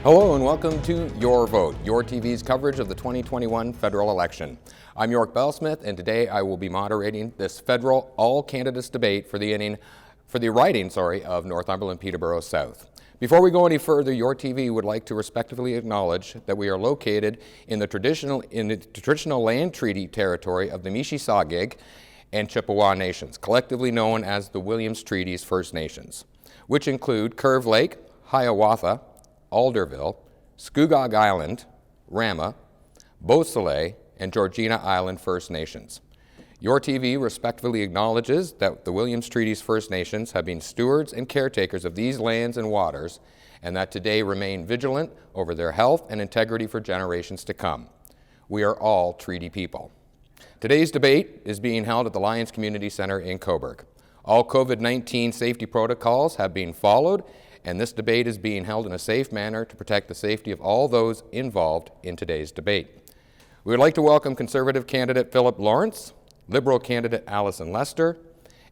Hello and welcome to Your Vote, YourTV's coverage of the 2021 federal election. I'm York Bellsmith, and today I will be moderating this federal all-candidates debate for the riding of Northumberland Peterborough South. Before we go any further, YourTV would like to respectfully acknowledge that we are located in the traditional land treaty territory of the Mississauga and Chippewa Nations, collectively known as the Williams Treaties First Nations, which include Curve Lake, Hiawatha, Alderville, Scugog Island, Rama, Beausoleil, and Georgina Island First Nations. YourTV respectfully acknowledges that the Williams Treaties First Nations have been stewards and caretakers of these lands and waters, and that today remain vigilant over their health and integrity for generations to come. We are all treaty people. Today's debate is being held at the Lions Community Center in Cobourg. All COVID-19 safety protocols have been followed, and this debate is being held in a safe manner to protect the safety of all those involved in today's debate. We would like to welcome Conservative candidate Philip Lawrence, Liberal candidate Alison Lester,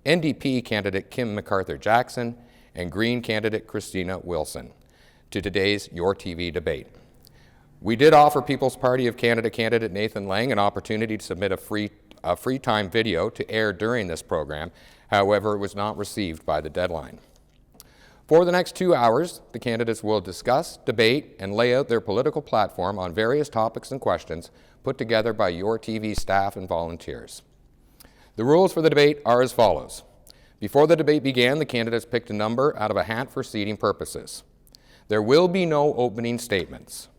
NDP candidate Kim McArthur-Jackson, and Green candidate Christina Wilson to today's YourTV debate. We did offer People's Party of Canada candidate Nathan Lang an opportunity to submit a free time video to air during this program. However, it was not received by the deadline. For the next 2 hours, the candidates will discuss, debate, and lay out their political platform on various topics and questions put together by YourTV staff and volunteers. The rules for the debate are as follows. Before the debate began, the candidates picked a number out of a hat for seating purposes. There will be no opening statements.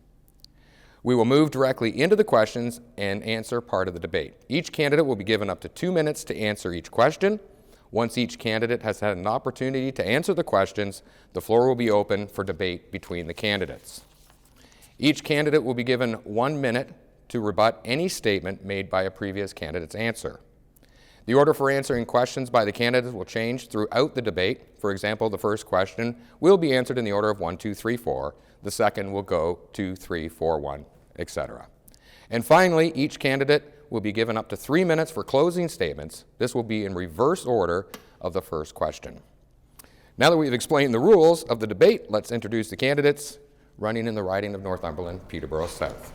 We will move directly into the questions and answer part of the debate. Each candidate will be given up to 2 minutes to answer each question. Once each candidate has had an opportunity to answer the questions, the floor will be open for debate between the candidates. Each candidate will be given 1 minute to rebut any statement made by a previous candidate's answer. The order for answering questions by the candidates will change throughout the debate. For example, the first question will be answered in the order of 1, 2, 3, 4. The second will go 2, 3, 4, 1, etc. And finally, each candidate will be given up to 3 minutes for closing statements. This will be in reverse order of the first question. Now that we've explained the rules of the debate, let's introduce the candidates running in the riding of Northumberland Peterborough South.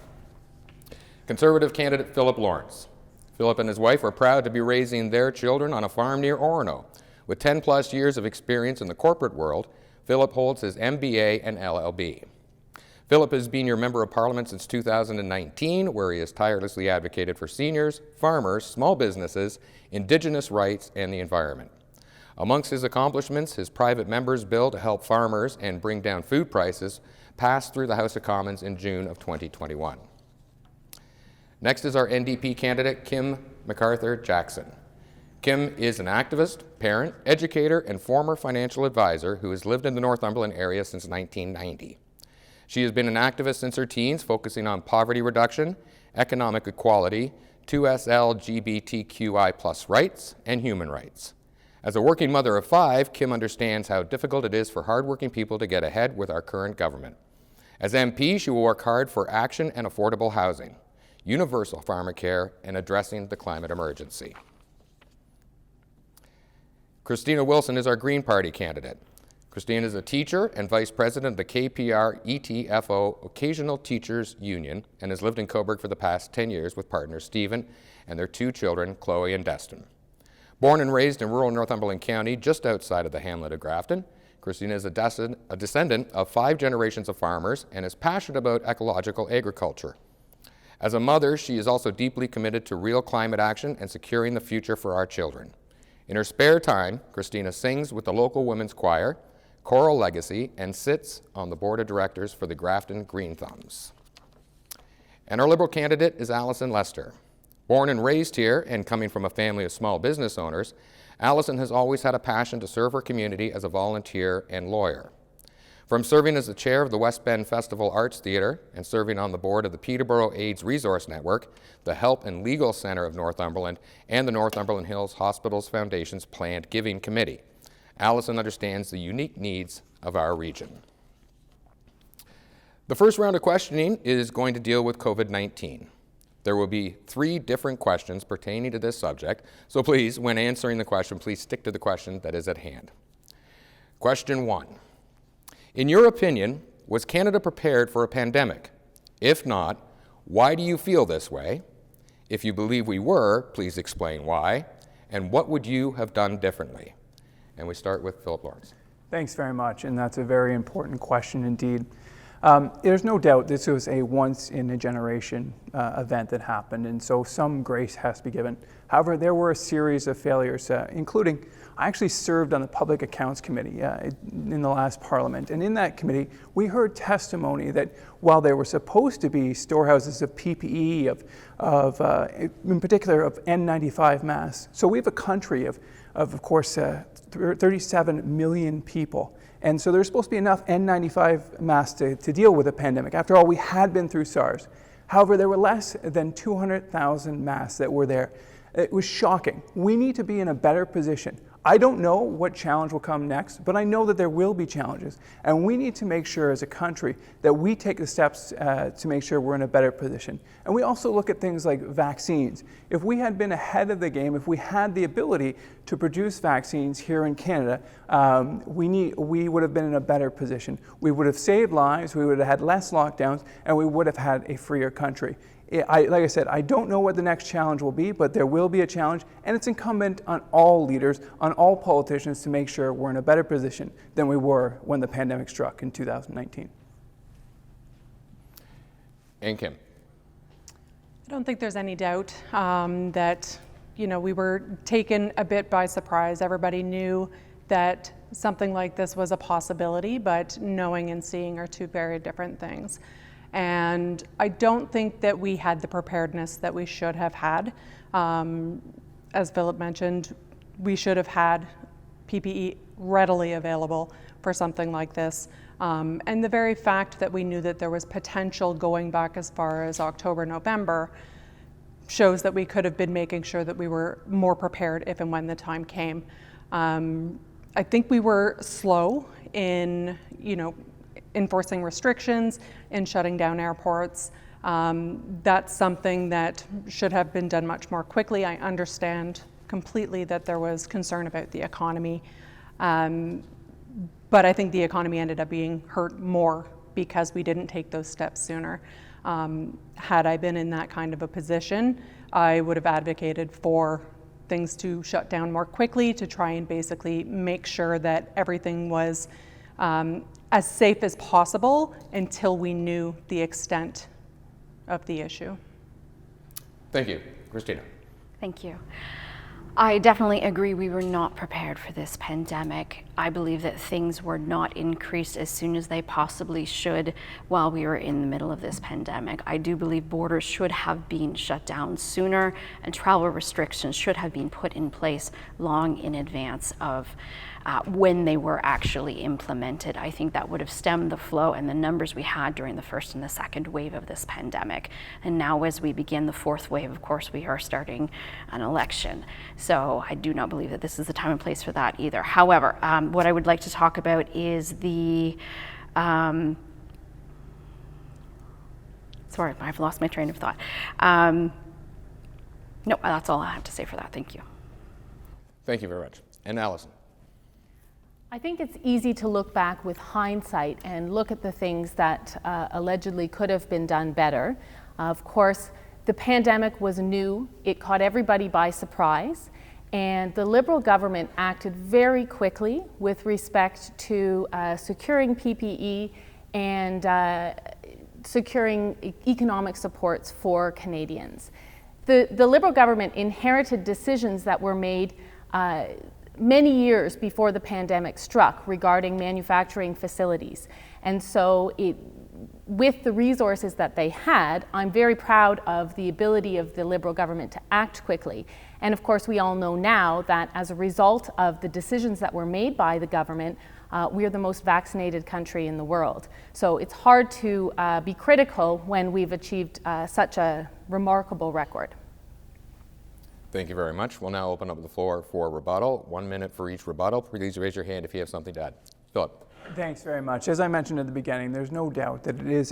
Conservative candidate Philip Lawrence. Philip and his wife are proud to be raising their children on a farm near Orono. With 10 plus years of experience in the corporate world, Philip holds his MBA and LLB. Philip has been your Member of Parliament since 2019, where he has tirelessly advocated for seniors, farmers, small businesses, Indigenous rights, and the environment. Amongst his accomplishments, his private member's bill to help farmers and bring down food prices passed through the House of Commons in June of 2021. Next is our NDP candidate, Kim McArthur-Jackson. Kim is an activist, parent, educator, and former financial advisor who has lived in the Northumberland area since 1990. She has been an activist since her teens, focusing on poverty reduction, economic equality, 2S LGBTQI+ rights, and human rights. As a working mother of 5, Kim understands how difficult it is for hardworking people to get ahead with our current government. As MP, she will work hard for action and affordable housing, universal pharmacare, and addressing the climate emergency. Christina Wilson is our Green Party candidate. Christine is a teacher and vice president of the KPR ETFO Occasional Teachers Union and has lived in Cobourg for the past 10 years with partners Stephen and their 2 children, Chloe and Destin. Born and raised in rural Northumberland County, just outside of the hamlet of Grafton, Christina is a descendant of 5 generations of farmers and is passionate about ecological agriculture. As a mother, she is also deeply committed to real climate action and securing the future for our children. In her spare time, Christina sings with the local women's choir, Choral Legacy, and sits on the board of directors for the Grafton Green Thumbs. And our Liberal candidate is Alison Lester. Born and raised here and coming from a family of small business owners, Alison has always had a passion to serve her community as a volunteer and lawyer. From serving as the chair of the West Bend Festival Arts Theatre and serving on the board of the Peterborough AIDS Resource Network, the Help and Legal Centre of Northumberland, and the Northumberland Hills Hospitals Foundation's Planned Giving Committee, Alison understands the unique needs of our region. The first round of questioning is going to deal with COVID-19. There will be 3 different questions pertaining to this subject, so please, when answering the question, please stick to the question that is at hand. Question 1. In your opinion, was Canada prepared for a pandemic? If not, why do you feel this way? If you believe we were, please explain why. And what would you have done differently? And we start with Philip Lawrence. Thanks very much, and that's a very important question indeed. There's no doubt this was a once-in-a-generation event that happened, and so some grace has to be given. However, there were a series of failures, including, I actually served on the Public Accounts Committee in the last Parliament, and in that committee, we heard testimony that while there were supposed to be storehouses of PPE, in particular of N95 masks, so we have a country of course, 37 million people. And so there's supposed to be enough N95 masks to deal with a pandemic. After all, we had been through SARS. However, there were less than 200,000 masks that were there. It was shocking. We need to be in a better position. I don't know what challenge will come next, but I know that there will be challenges. And we need to make sure as a country that we take the steps to make sure we're in a better position. And we also look at things like vaccines. If we had been ahead of the game, if we had the ability to produce vaccines here in Canada, we would have been in a better position. We would have saved lives, we would have had less lockdowns, and we would have had a freer country. Like I said, I don't know what the next challenge will be, but there will be a challenge, and it's incumbent on all leaders, on all politicians to make sure we're in a better position than we were when the pandemic struck in 2019. And Kim. I don't think there's any doubt that we were taken a bit by surprise. Everybody knew that something like this was a possibility, but knowing and seeing are two very different things. And I don't think that we had the preparedness that we should have had. As Philip mentioned, we should have had PPE readily available for something like this. And the very fact that we knew that there was potential going back as far as October, November, shows that we could have been making sure that we were more prepared if and when the time came. I think we were slow in, enforcing restrictions and shutting down airports. That's something that should have been done much more quickly. I understand completely that there was concern about the economy, but I think the economy ended up being hurt more because we didn't take those steps sooner. Had I been in that kind of a position, I would have advocated for things to shut down more quickly to try and basically make sure that everything was as safe as possible until we knew the extent of the issue. Thank you. Christina. Thank you. I definitely agree we were not prepared for this pandemic. I believe that things were not increased as soon as they possibly should while we were in the middle of this pandemic. I do believe borders should have been shut down sooner and travel restrictions should have been put in place long in advance of when they were actually implemented. I think that would have stemmed the flow and the numbers we had during the first and the second wave of this pandemic. And now as we begin the fourth wave, of course, we are starting an election. So I do not believe that this is the time and place for that either. However, what I would like to talk about is the, sorry, I've lost my train of thought. No, that's all I have to say for that. Thank you. Thank you very much. And Allison. I think it's easy to look back with hindsight and look at the things that allegedly could have been done better. Of course, the pandemic was new. It caught everybody by surprise. And the Liberal government acted very quickly with respect to securing PPE and securing economic supports for Canadians. The Liberal government inherited decisions that were made many years before the pandemic struck regarding manufacturing facilities. And so with the resources that they had, I'm very proud of the ability of the Liberal government to act quickly. And of course, we all know now that as a result of the decisions that were made by the government, we are the most vaccinated country in the world. So it's hard to be critical when we've achieved such a remarkable record. Thank you very much. We'll now open up the floor for rebuttal. 1 minute for each rebuttal. Please raise your hand if you have something to add. Philip. Thanks very much. As I mentioned at the beginning, there's no doubt that it is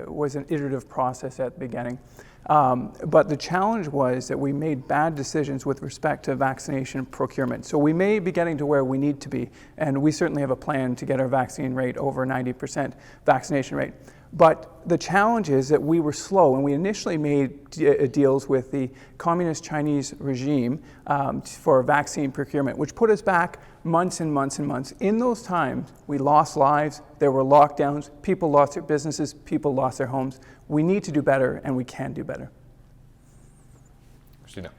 was an iterative process at the beginning. But the challenge was that we made bad decisions with respect to vaccination procurement. So we may be getting to where we need to be, and we certainly have a plan to get our vaccine rate over 90% vaccination rate. But the challenge is that we were slow, and we initially made deals with the communist Chinese regime for vaccine procurement, which put us back months and months and months. In those times, we lost lives, there were lockdowns, people lost their businesses, people lost their homes. We need to do better, and we can do better. Christina.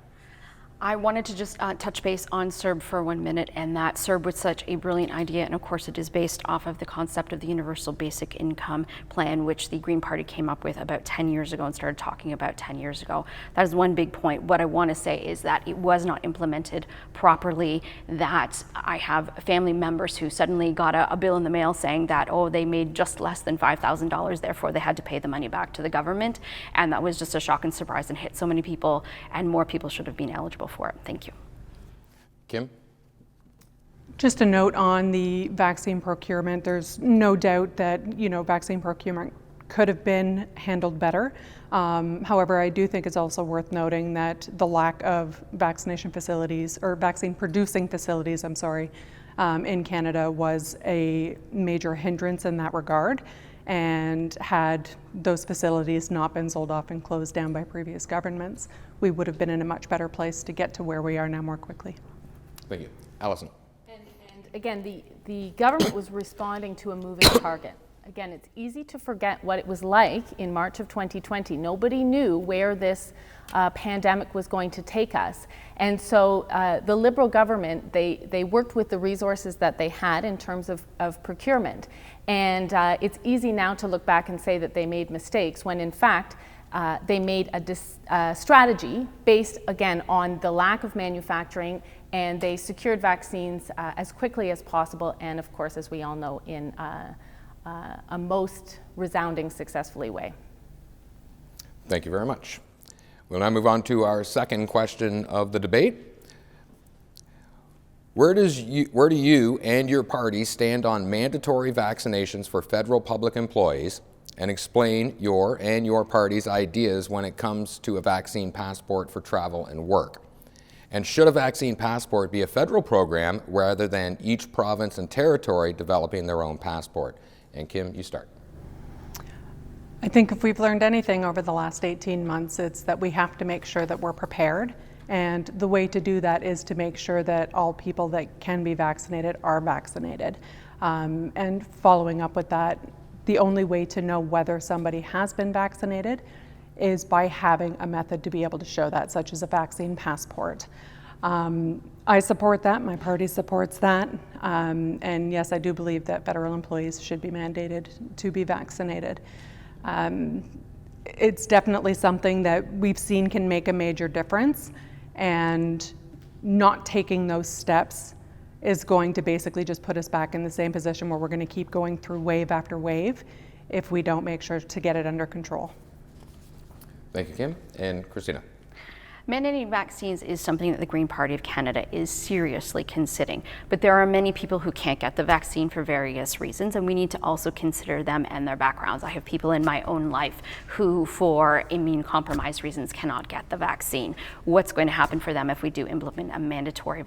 I wanted to just touch base on CERB for 1 minute, and that CERB was such a brilliant idea, and of course it is based off of the concept of the Universal Basic Income Plan, which the Green Party came up with about 10 years ago and started talking about 10 years ago. That is one big point. What I want to say is that it was not implemented properly, that I have family members who suddenly got a bill in the mail saying that, oh, they made just less than $5,000, therefore they had to pay the money back to the government, and that was just a shock and surprise and hit so many people, and more people should have been eligible for it. Thank you. Kim? Just a note on the vaccine procurement. There's no doubt that, vaccine procurement could have been handled better. However, I do think it's also worth noting that the lack of vaccination facilities, or vaccine producing facilities, in Canada was a major hindrance in that regard. And had those facilities not been sold off and closed down by previous governments, we would have been in a much better place to get to where we are now more quickly. Thank you. Alison. And again, the government was responding to a moving target. Again, it's easy to forget what it was like in March of 2020. Nobody knew where this pandemic was going to take us. And so the Liberal government, they worked with the resources that they had in terms of procurement. And it's easy now to look back and say that they made mistakes, when in fact they made a strategy based, again, on the lack of manufacturing, and they secured vaccines as quickly as possible, and of course, as we all know, in a most resounding, successfully way. Thank you very much. We'll now move on to our second question of the debate. Where do you and your party stand on mandatory vaccinations for federal public employees, and explain your and your party's ideas when it comes to a vaccine passport for travel and work? And should a vaccine passport be a federal program rather than each province and territory developing their own passport? And Kim, you start. I think if we've learned anything over the last 18 months, it's that we have to make sure that we're prepared. And the way to do that is to make sure that all people that can be vaccinated are vaccinated. And following up with that, the only way to know whether somebody has been vaccinated is by having a method to be able to show that, such as a vaccine passport. I support that, my party supports that, and yes, I do believe that federal employees should be mandated to be vaccinated. It's definitely something that we've seen can make a major difference, and not taking those steps is going to basically just put us back in the same position where we're going to keep going through wave after wave if we don't make sure to get it under control. Thank you, Kim. And Christina. Mandating vaccines is something that the Green Party of Canada is seriously considering, but there are many people who can't get the vaccine for various reasons, and we need to also consider them and their backgrounds. I have people in my own life who, for immune-compromised reasons, cannot get the vaccine. What's going to happen for them if we do implement a mandatory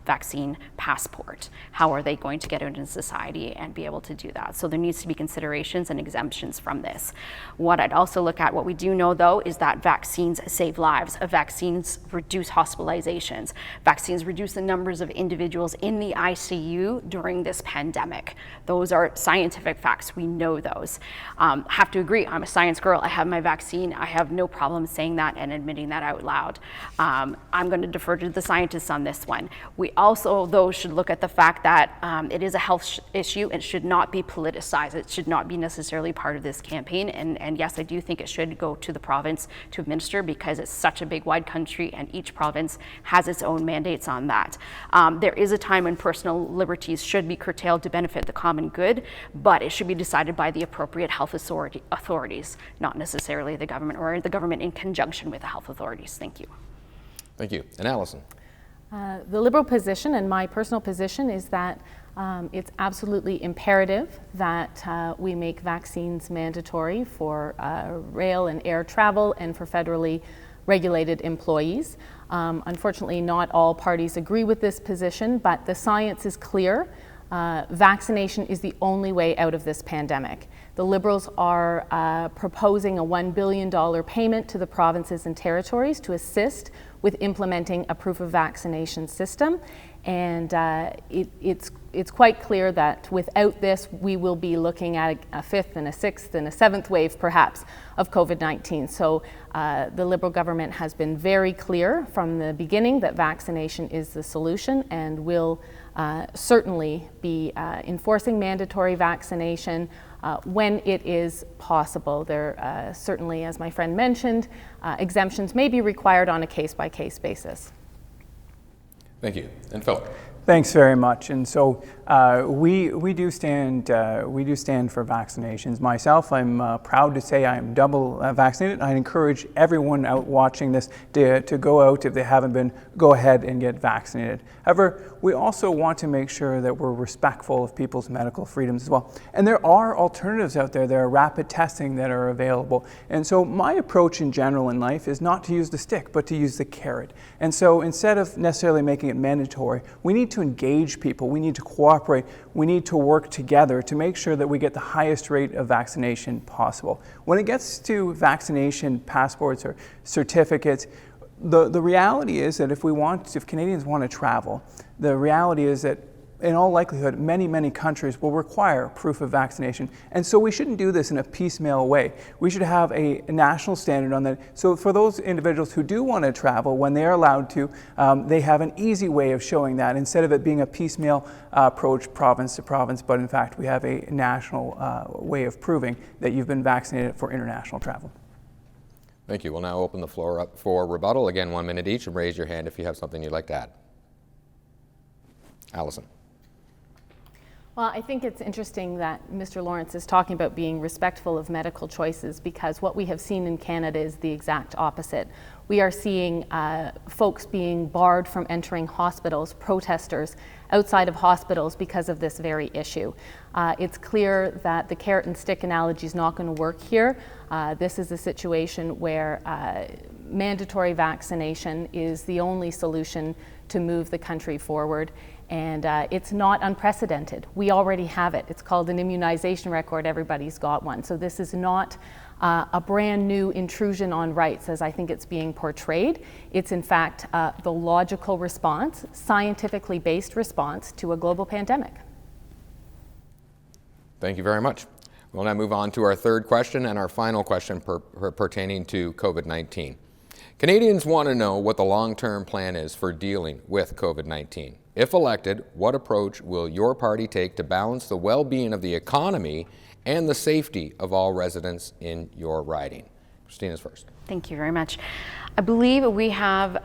vaccine passport? How are they going to get into society and be able to do that? So there needs to be considerations and exemptions from this. What I'd also look at, what we do know though, is that vaccines save lives. Vaccines reduce hospitalizations. Vaccines reduce the numbers of individuals in the ICU during this pandemic. Those are scientific facts. We know those. Have to agree, I'm a science girl. I have my vaccine. I have no problem saying that and admitting that out loud. I'm going to defer to the scientists on this one. We also, though, should look at the fact that it is a health issue and should not be politicized. It should not be necessarily part of this campaign. And yes, I do think it should go to the province to administer, because it's such a big, wide country and each province has its own mandates on that. There is a time when personal liberties should be curtailed to benefit the common good, but it should be decided by the appropriate health authorities, not necessarily the government, or the government in conjunction with the health authorities. Thank you. Thank you. And Alison. The Liberal position and my personal position is that it's absolutely imperative that we make vaccines mandatory for rail and air travel and for federally regulated employees. Unfortunately, not all parties agree with this position, but the science is clear. Vaccination is the only way out of this pandemic. The Liberals are proposing a $1 billion payment to the provinces and territories to assist with implementing a proof of vaccination system. And it's quite clear that without this, we will be looking at a fifth and a sixth and a seventh wave, perhaps, of COVID-19. So the Liberal government has been very clear from the beginning that vaccination is the solution, and will certainly be enforcing mandatory vaccination when it is possible. There certainly, as my friend mentioned, exemptions may be required on a case-by-case basis. Thank you. And Philip. Thanks very much. And so we do stand for vaccinations. Myself, I'm proud to say I am double vaccinated. I encourage everyone out watching this to go out, if they haven't been, go ahead and get vaccinated. However, we also want to make sure that we're respectful of people's medical freedoms as well. And there are alternatives out there. There are rapid testing that are available. And so my approach in general in life is not to use the stick, but to use the carrot. And so instead of necessarily making it mandatory, we need to engage people. We need to cooperate. We need to work together to make sure that we get the highest rate of vaccination possible. When it gets to vaccination passports or certificates, the reality is that if Canadians want to travel, the reality is that in all likelihood, many countries will require proof of vaccination. And so we shouldn't do this in a piecemeal way. We should have a national standard on that. So for those individuals who do want to travel, when they are allowed to, they have an easy way of showing that, instead of it being a piecemeal approach province to province, but in fact we have a national way of proving that you've been vaccinated for international travel. Thank you. We'll now open the floor up for rebuttal. Again, 1 minute each, and raise your hand if you have something you'd like to add. Allison. Well, I think it's interesting that Mr. Lawrence is talking about being respectful of medical choices, because what we have seen in Canada is the exact opposite. We are seeing folks being barred from entering hospitals, protesters outside of hospitals because of this very issue. It's clear that the carrot and stick analogy is not going to work here. This is a situation where mandatory vaccination is the only solution to move the country forward. And it's not unprecedented. We already have it. It's called an immunization record. Everybody's got one. So this is not a brand new intrusion on rights, as I think it's being portrayed. It's in fact the logical response, scientifically based response to a global pandemic. Thank you very much. We'll now move on to our third question and our final question pertaining to COVID-19. Canadians want to know what the long-term plan is for dealing with COVID-19. If elected, what approach will your party take to balance the well-being of the economy and the safety of all residents in your riding? Christina's first. Thank you very much. I believe we have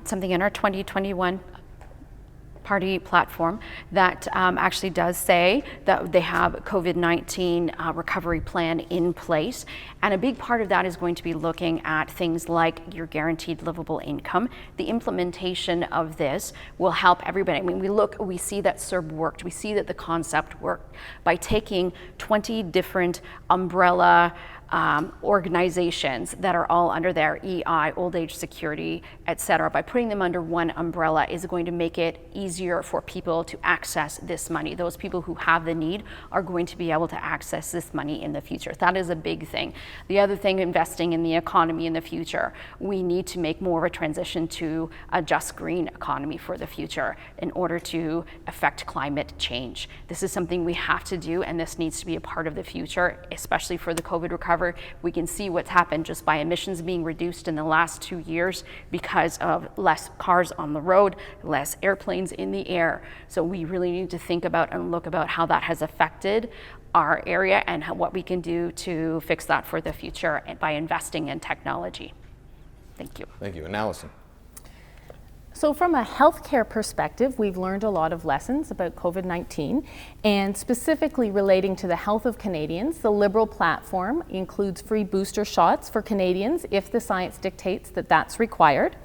something in our 2021 party platform that actually does say that they have a COVID-19 recovery plan in place. And a big part of that is going to be looking at things like your guaranteed livable income. The implementation of this will help everybody. I mean, we see that CERB worked. We see that the concept worked by taking 20 different umbrella organizations that are all under their EI, old age security, etc. By putting them under one umbrella is going to make it easier for people to access this money. Those people who have the need are going to be able to access this money in the future. That is a big thing. The other thing, investing in the economy in the future. We need to make more of a transition to a just green economy for the future in order to affect climate change. This is something we have to do, and this needs to be a part of the future, especially for the COVID recovery. We can see what's happened just by emissions being reduced in the last 2 years because of less cars on the road, less airplanes in the air. So we really need to think about and look about how that has affected our area and what we can do to fix that for the future by investing in technology. Thank you. Thank you. And Allison. So from a healthcare perspective, we've learned a lot of lessons about COVID-19, and specifically relating to the health of Canadians, the Liberal platform includes free booster shots for Canadians if the science dictates that that's required.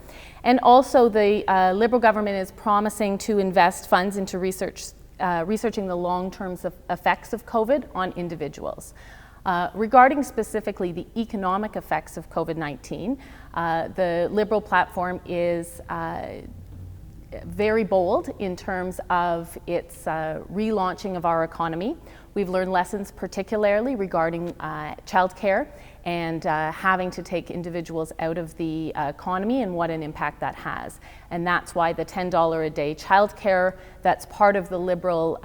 And also the Liberal government is promising to invest funds into researching the long-term effects of COVID on individuals. Regarding specifically the economic effects of COVID-19, the Liberal platform is very bold in terms of its relaunching of our economy. We've learned lessons particularly regarding childcare and having to take individuals out of the economy and what an impact that has. And that's why the $10 a day childcare that's part of the Liberal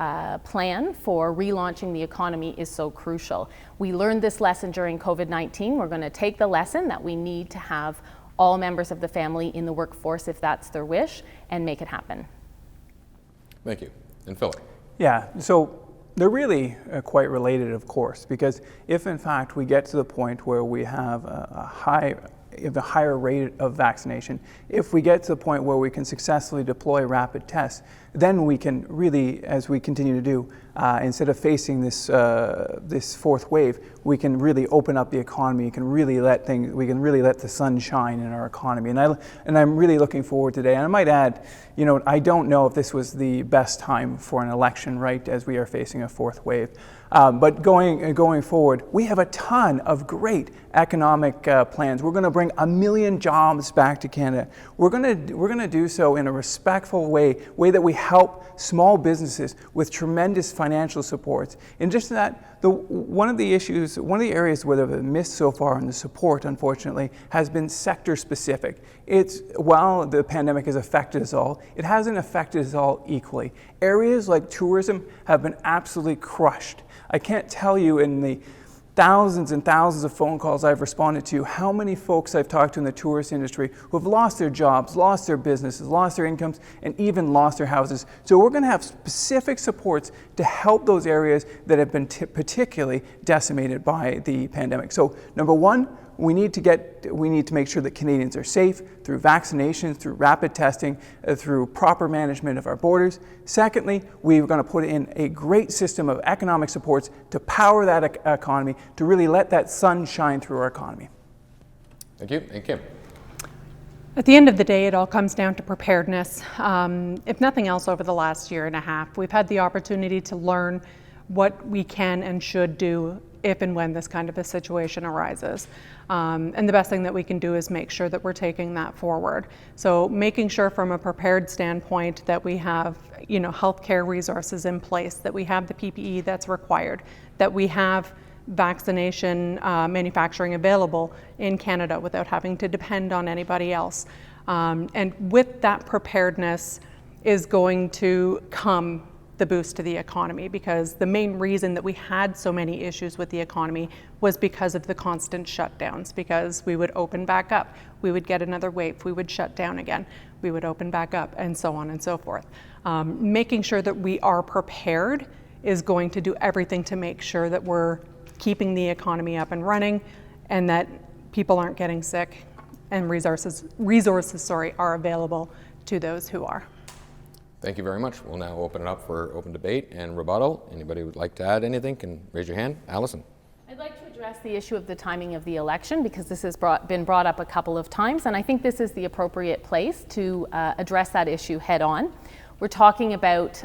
plan for relaunching the economy is so crucial. We learned this lesson during COVID-19. We're going to take the lesson that we need to have all members of the family in the workforce if that's their wish, and make it happen. Thank you. And Philip. Yeah, so they're really quite related, of course, because if in fact we get to the point where we have a higher rate of vaccination, if we get to the point where we can successfully deploy rapid tests, then we can really, as we continue to do, instead of facing this this fourth wave, we can really open up the economy. We can really let the sun shine in our economy. And I'm really looking forward today. And I might add, you know, I don't know if this was the best time for an election, right, as we are facing a fourth wave. But going forward, we have a ton of great economic plans. We're going to bring 1 million jobs back to Canada. We're going to do so in a respectful way that we help small businesses with tremendous financial supports. And just that, one of the areas where they've missed so far in the support, unfortunately, has been sector specific. While the pandemic has affected us all, it hasn't affected us all equally. Areas like tourism have been absolutely crushed. I can't tell you in the thousands and thousands of phone calls I've responded to how many folks I've talked to in the tourist industry who have lost their jobs, lost their businesses, lost their incomes, and even lost their houses. So we're going to have specific supports to help those areas that have been particularly decimated by the pandemic. So number one, we need to make sure that Canadians are safe through vaccinations, through rapid testing, through proper management of our borders. Secondly, we're going to put in a great system of economic supports to power that economy, to really let that sun shine through our economy. Thank you. And Kim. At the end of the day, it all comes down to preparedness. If nothing else, over the last year and a half, we've had the opportunity to learn what we can and should do if and when this kind of a situation arises. And the best thing that we can do is make sure that we're taking that forward. So making sure from a prepared standpoint that we have, you know, healthcare resources in place, that we have the PPE that's required, that we have vaccination manufacturing available in Canada without having to depend on anybody else. And with that preparedness is going to come the boost to the economy, because the main reason that we had so many issues with the economy was because of the constant shutdowns, because we would open back up, we would get another wave, we would shut down again, we would open back up, and so on and so forth. Making sure that we are prepared is going to do everything to make sure that we're keeping the economy up and running, and that people aren't getting sick, and resources are available to those who are. Thank you very much. We'll now open it up for open debate and rebuttal. Anybody who would like to add anything can raise your hand. Allison. I'd like to address the issue of the timing of the election, because this has been brought up a couple of times, and I think this is the appropriate place to address that issue head on. We're talking about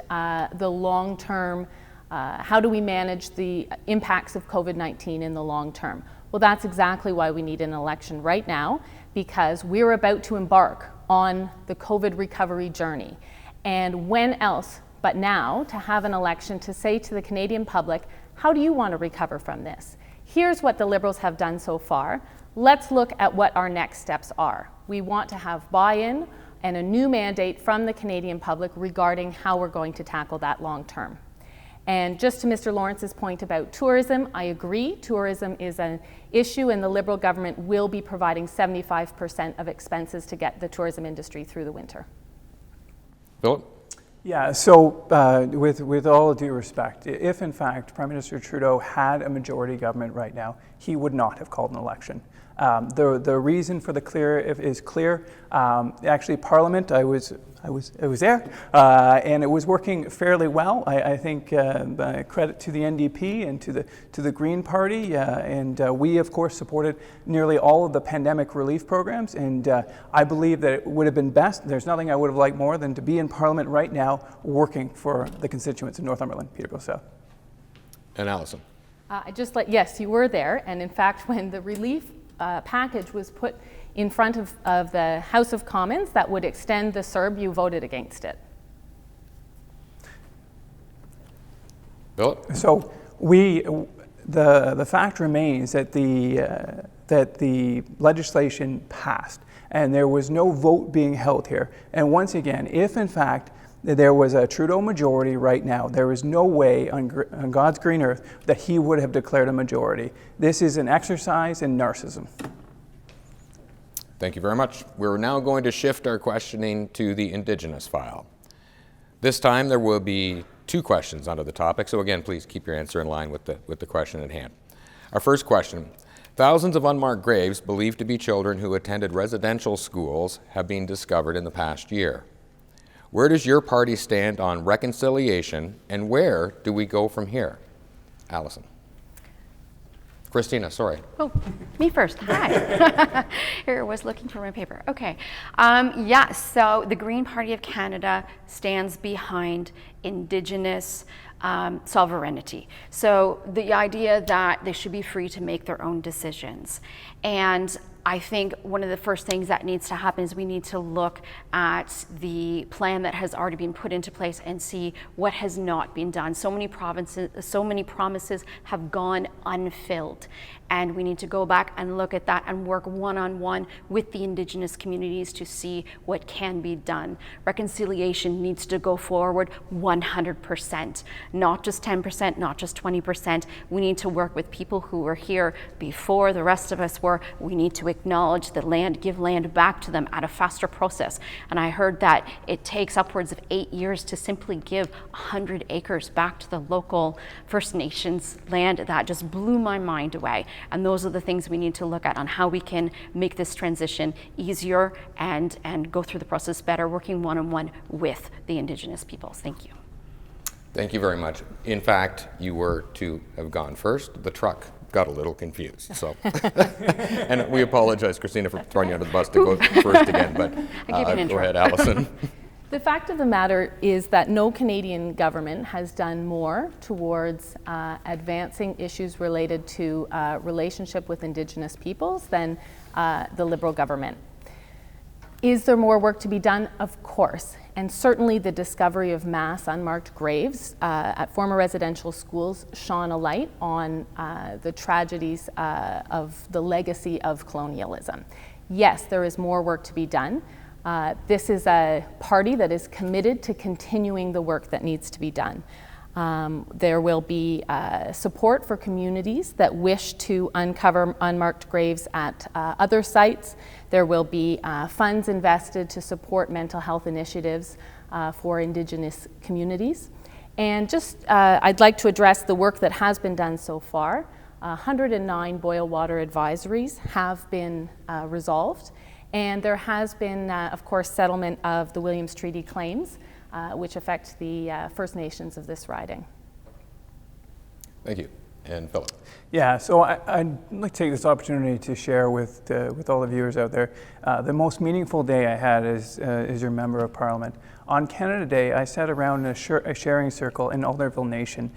the long-term, how do we manage the impacts of COVID-19 in the long term? Well, that's exactly why we need an election right now, because we're about to embark on the COVID recovery journey. And when else but now to have an election to say to the Canadian public, how do you want to recover from this? Here's what the Liberals have done so far. Let's look at what our next steps are. We want to have buy-in and a new mandate from the Canadian public regarding how we're going to tackle that long term. And just to Mr. Lawrence's point about tourism, I agree. Tourism is an issue, and the Liberal government will be providing 75% of expenses to get the tourism industry through the winter. Philip? Yeah, so with all due respect, if in fact Prime Minister Trudeau had a majority government right now, he would not have called an election. The reason for the clear is clear. Actually, Parliament, I was there, and it was working fairly well. I think credit to the NDP and to the Green Party, and we of course supported nearly all of the pandemic relief programs. And I believe that it would have been best. There's nothing I would have liked more than to be in Parliament right now, working for the constituents of Northumberland Peterborough South. And Alison. Yes, you were there, and in fact, when the relief package was put in front of the House of Commons that would extend the CERB, you voted against it. Philip? So the fact remains that the legislation passed, and there was no vote being held here. And once again, if in fact there was a Trudeau majority right now, there is no way on God's green earth that he would have declared a majority. This is an exercise in narcissism. Thank you very much. We're now going to shift our questioning to the Indigenous file. This time there will be 2 questions under the topic, so again, please keep your answer in line with the question at hand. Our first question: thousands of unmarked graves believed to be children who attended residential schools have been discovered in the past year. Where does your party stand on reconciliation, and where do we go from here? Alison. Christina, sorry. Oh, me first. Hi. Here, I was looking for my paper. Okay. So the Green Party of Canada stands behind Indigenous sovereignty. So the idea that they should be free to make their own decisions. And I think one of the first things that needs to happen is we need to look at the plan that has already been put into place and see what has not been done. So many promises have gone unfilled. And we need to go back and look at that and work one-on-one with the Indigenous communities to see what can be done. Reconciliation needs to go forward 100%, not just 10%, not just 20%. We need to work with people who were here before the rest of us were. We need to acknowledge the land, give land back to them at a faster process. And I heard that it takes upwards of 8 years to simply give 100 acres back to the local First Nations land. That just blew my mind away. And those are the things we need to look at on how we can make this transition easier and go through the process better, working one-on-one with the Indigenous peoples. Thank you. Thank you very much. In fact, you were to have gone first. The truck got a little confused. So, and we apologize, Christina, for throwing you under the bus to go first again. But go ahead, Alison. The fact of the matter is that no Canadian government has done more towards advancing issues related to relationship with Indigenous peoples than the Liberal government. Is there more work to be done? Of course. And certainly the discovery of mass unmarked graves at former residential schools shone a light on the tragedies of the legacy of colonialism. Yes, there is more work to be done. This is a party that is committed to continuing the work that needs to be done. There will be support for communities that wish to uncover unmarked graves at other sites. There will be funds invested to support mental health initiatives for Indigenous communities. And I'd like to address the work that has been done so far. 109 boil water advisories have been resolved. And there has been, of course, settlement of the Williams Treaty claims, which affect the First Nations of this riding. Thank you. And Philip. Yeah, so I'd like to take this opportunity to share with all the viewers out there the most meaningful day I had as your Member of Parliament. On Canada Day, I sat around a sharing circle in Alderville Nation,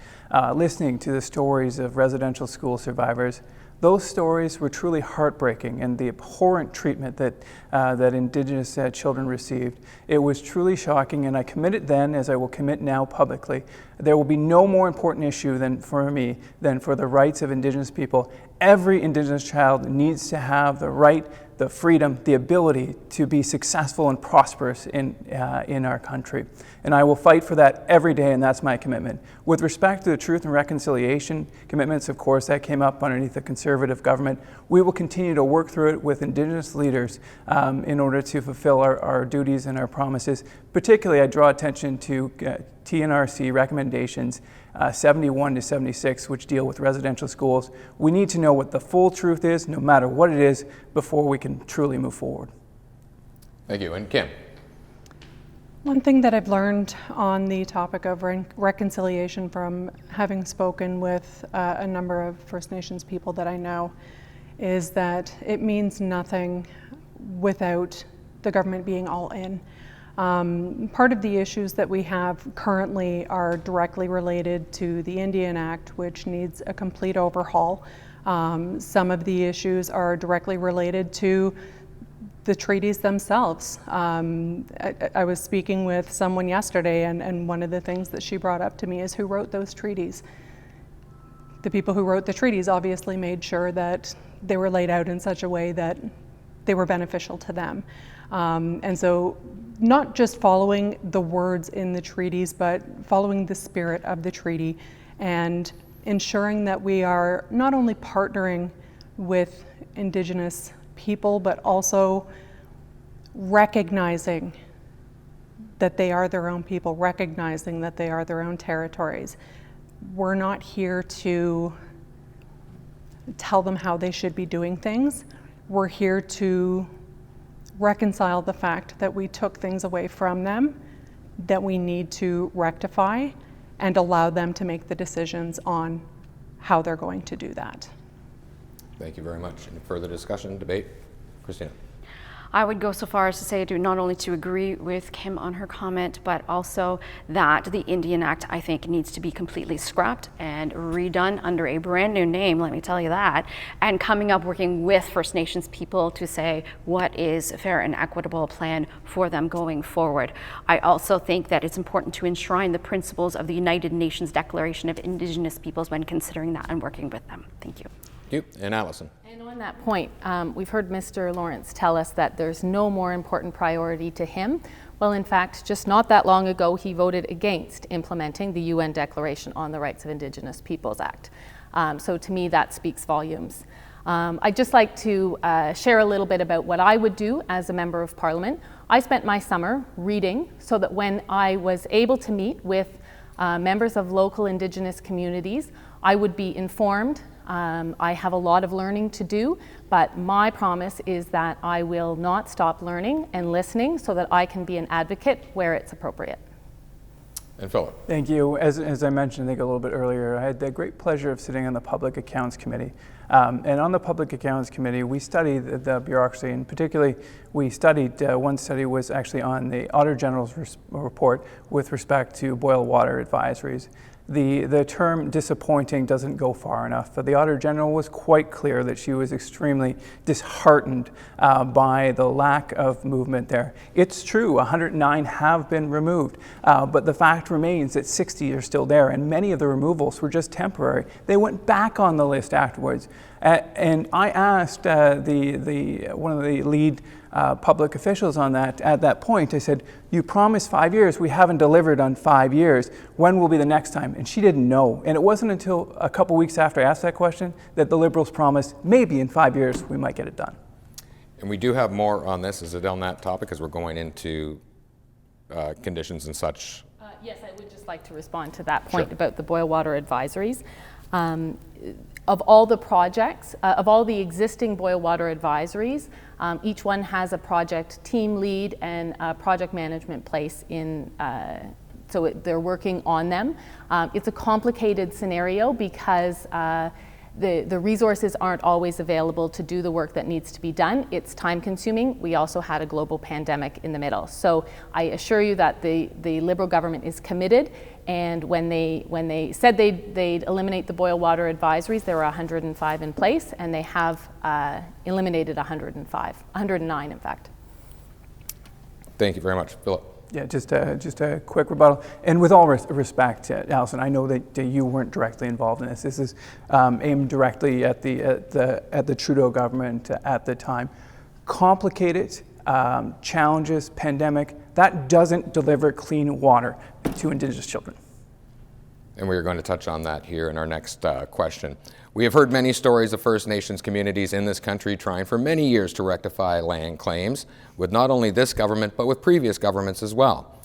listening to the stories of residential school survivors. Those stories were truly heartbreaking, and the abhorrent treatment that Indigenous children received. It was truly shocking, and I committed then, as I will commit now publicly, there will be no more important issue than for me than for the rights of Indigenous people. Every Indigenous child needs to have the right, the freedom, the ability to be successful and prosperous in our country. And I will fight for that every day, and that's my commitment. With respect to the Truth and Reconciliation commitments, of course, that came up underneath the Conservative government. We will continue to work through it with Indigenous leaders in order to fulfill our duties and our promises. Particularly, I draw attention to TNRC recommendations 71 to 76, which deal with residential schools. We need to know what the full truth is, no matter what it is, before we can truly move forward. Thank you. And Kim? One thing that I've learned on the topic of reconciliation from having spoken with a number of First Nations people that I know is that it means nothing without the government being all in. Part of the issues that we have currently are directly related to the Indian Act, which needs a complete overhaul. Some of the issues are directly related to the treaties themselves. I was speaking with someone yesterday, and one of the things that she brought up to me is who wrote those treaties. The people who wrote the treaties obviously made sure that they were laid out in such a way that they were beneficial to them. And so not just following the words in the treaties, but following the spirit of the treaty and ensuring that we are not only partnering with Indigenous people, but also recognizing that they are their own people, recognizing that they are their own territories. We're not here to tell them how they should be doing things. We're here to reconcile the fact that we took things away from them that we need to rectify and allow them to make the decisions on how they're going to do that. Thank you very much. Any further discussion, debate? Christina? I would go so far as to say not only to agree with Kim on her comment, but also that the Indian Act, I think, needs to be completely scrapped and redone under a brand new name, let me tell you that, and coming up working with First Nations people to say what is a fair and equitable plan for them going forward. I also think that it's important to enshrine the principles of the United Nations Declaration of Indigenous Peoples when considering that and working with them. Thank you. Thank you. And Allison? And on that point, we've heard Mr. Lawrence tell us that there's no more important priority to him. Well, in fact, just not that long ago, he voted against implementing the UN Declaration on the Rights of Indigenous Peoples Act. So to me, that speaks volumes. I'd just like to share a little bit about what I would do as a member of Parliament. I spent my summer reading so that when I was able to meet with members of local Indigenous communities, I would be informed. I have a lot of learning to do, but my promise is that I will not stop learning and listening so that I can be an advocate where it's appropriate. And Philip? Thank you. As I mentioned, I think a little bit earlier, I had the great pleasure of sitting on the Public Accounts Committee. And on the Public Accounts Committee, we studied the bureaucracy, and particularly we studied, one study was actually on the Auditor General's report with respect to boil water advisories. The term disappointing doesn't go far enough, but the Auditor General was quite clear that she was extremely disheartened by the lack of movement there. It's true, 109 have been removed, but the fact remains that 60 are still there, and many of the removals were just temporary. They went back on the list afterwards. And I asked one of the lead public officials on that at that point. I said, "You promised 5 years. We haven't delivered on 5 years. When will be the next time?" And she didn't know. And it wasn't until a couple weeks after I asked that question that the Liberals promised maybe in 5 years we might get it done. And we do have more on this. Is it on that topic as we're going into conditions and such? Yes, I would just like to respond to that point about the boil water advisories. Of all the projects, of all the existing boil water advisories, each one has a project team lead and a project management place in, so they're working on them. It's a complicated scenario because the resources aren't always available to do the work that needs to be done. It's time consuming. We also had a global pandemic in the middle. So I assure you that the Liberal government is committed, and when they said they'd eliminate the boil water advisories, there were 105 in place, and they have eliminated 109 in fact. Thank you very much. Philip? Yeah, just a quick rebuttal. And with all respect, Alison, I know that you weren't directly involved in this. This is aimed directly at the Trudeau government at the time. Complicated challenges, pandemic, that doesn't deliver clean water to Indigenous children. And we are going to touch on that here in our next question. We have heard many stories of First Nations communities in this country trying for many years to rectify land claims with not only this government, but with previous governments as well.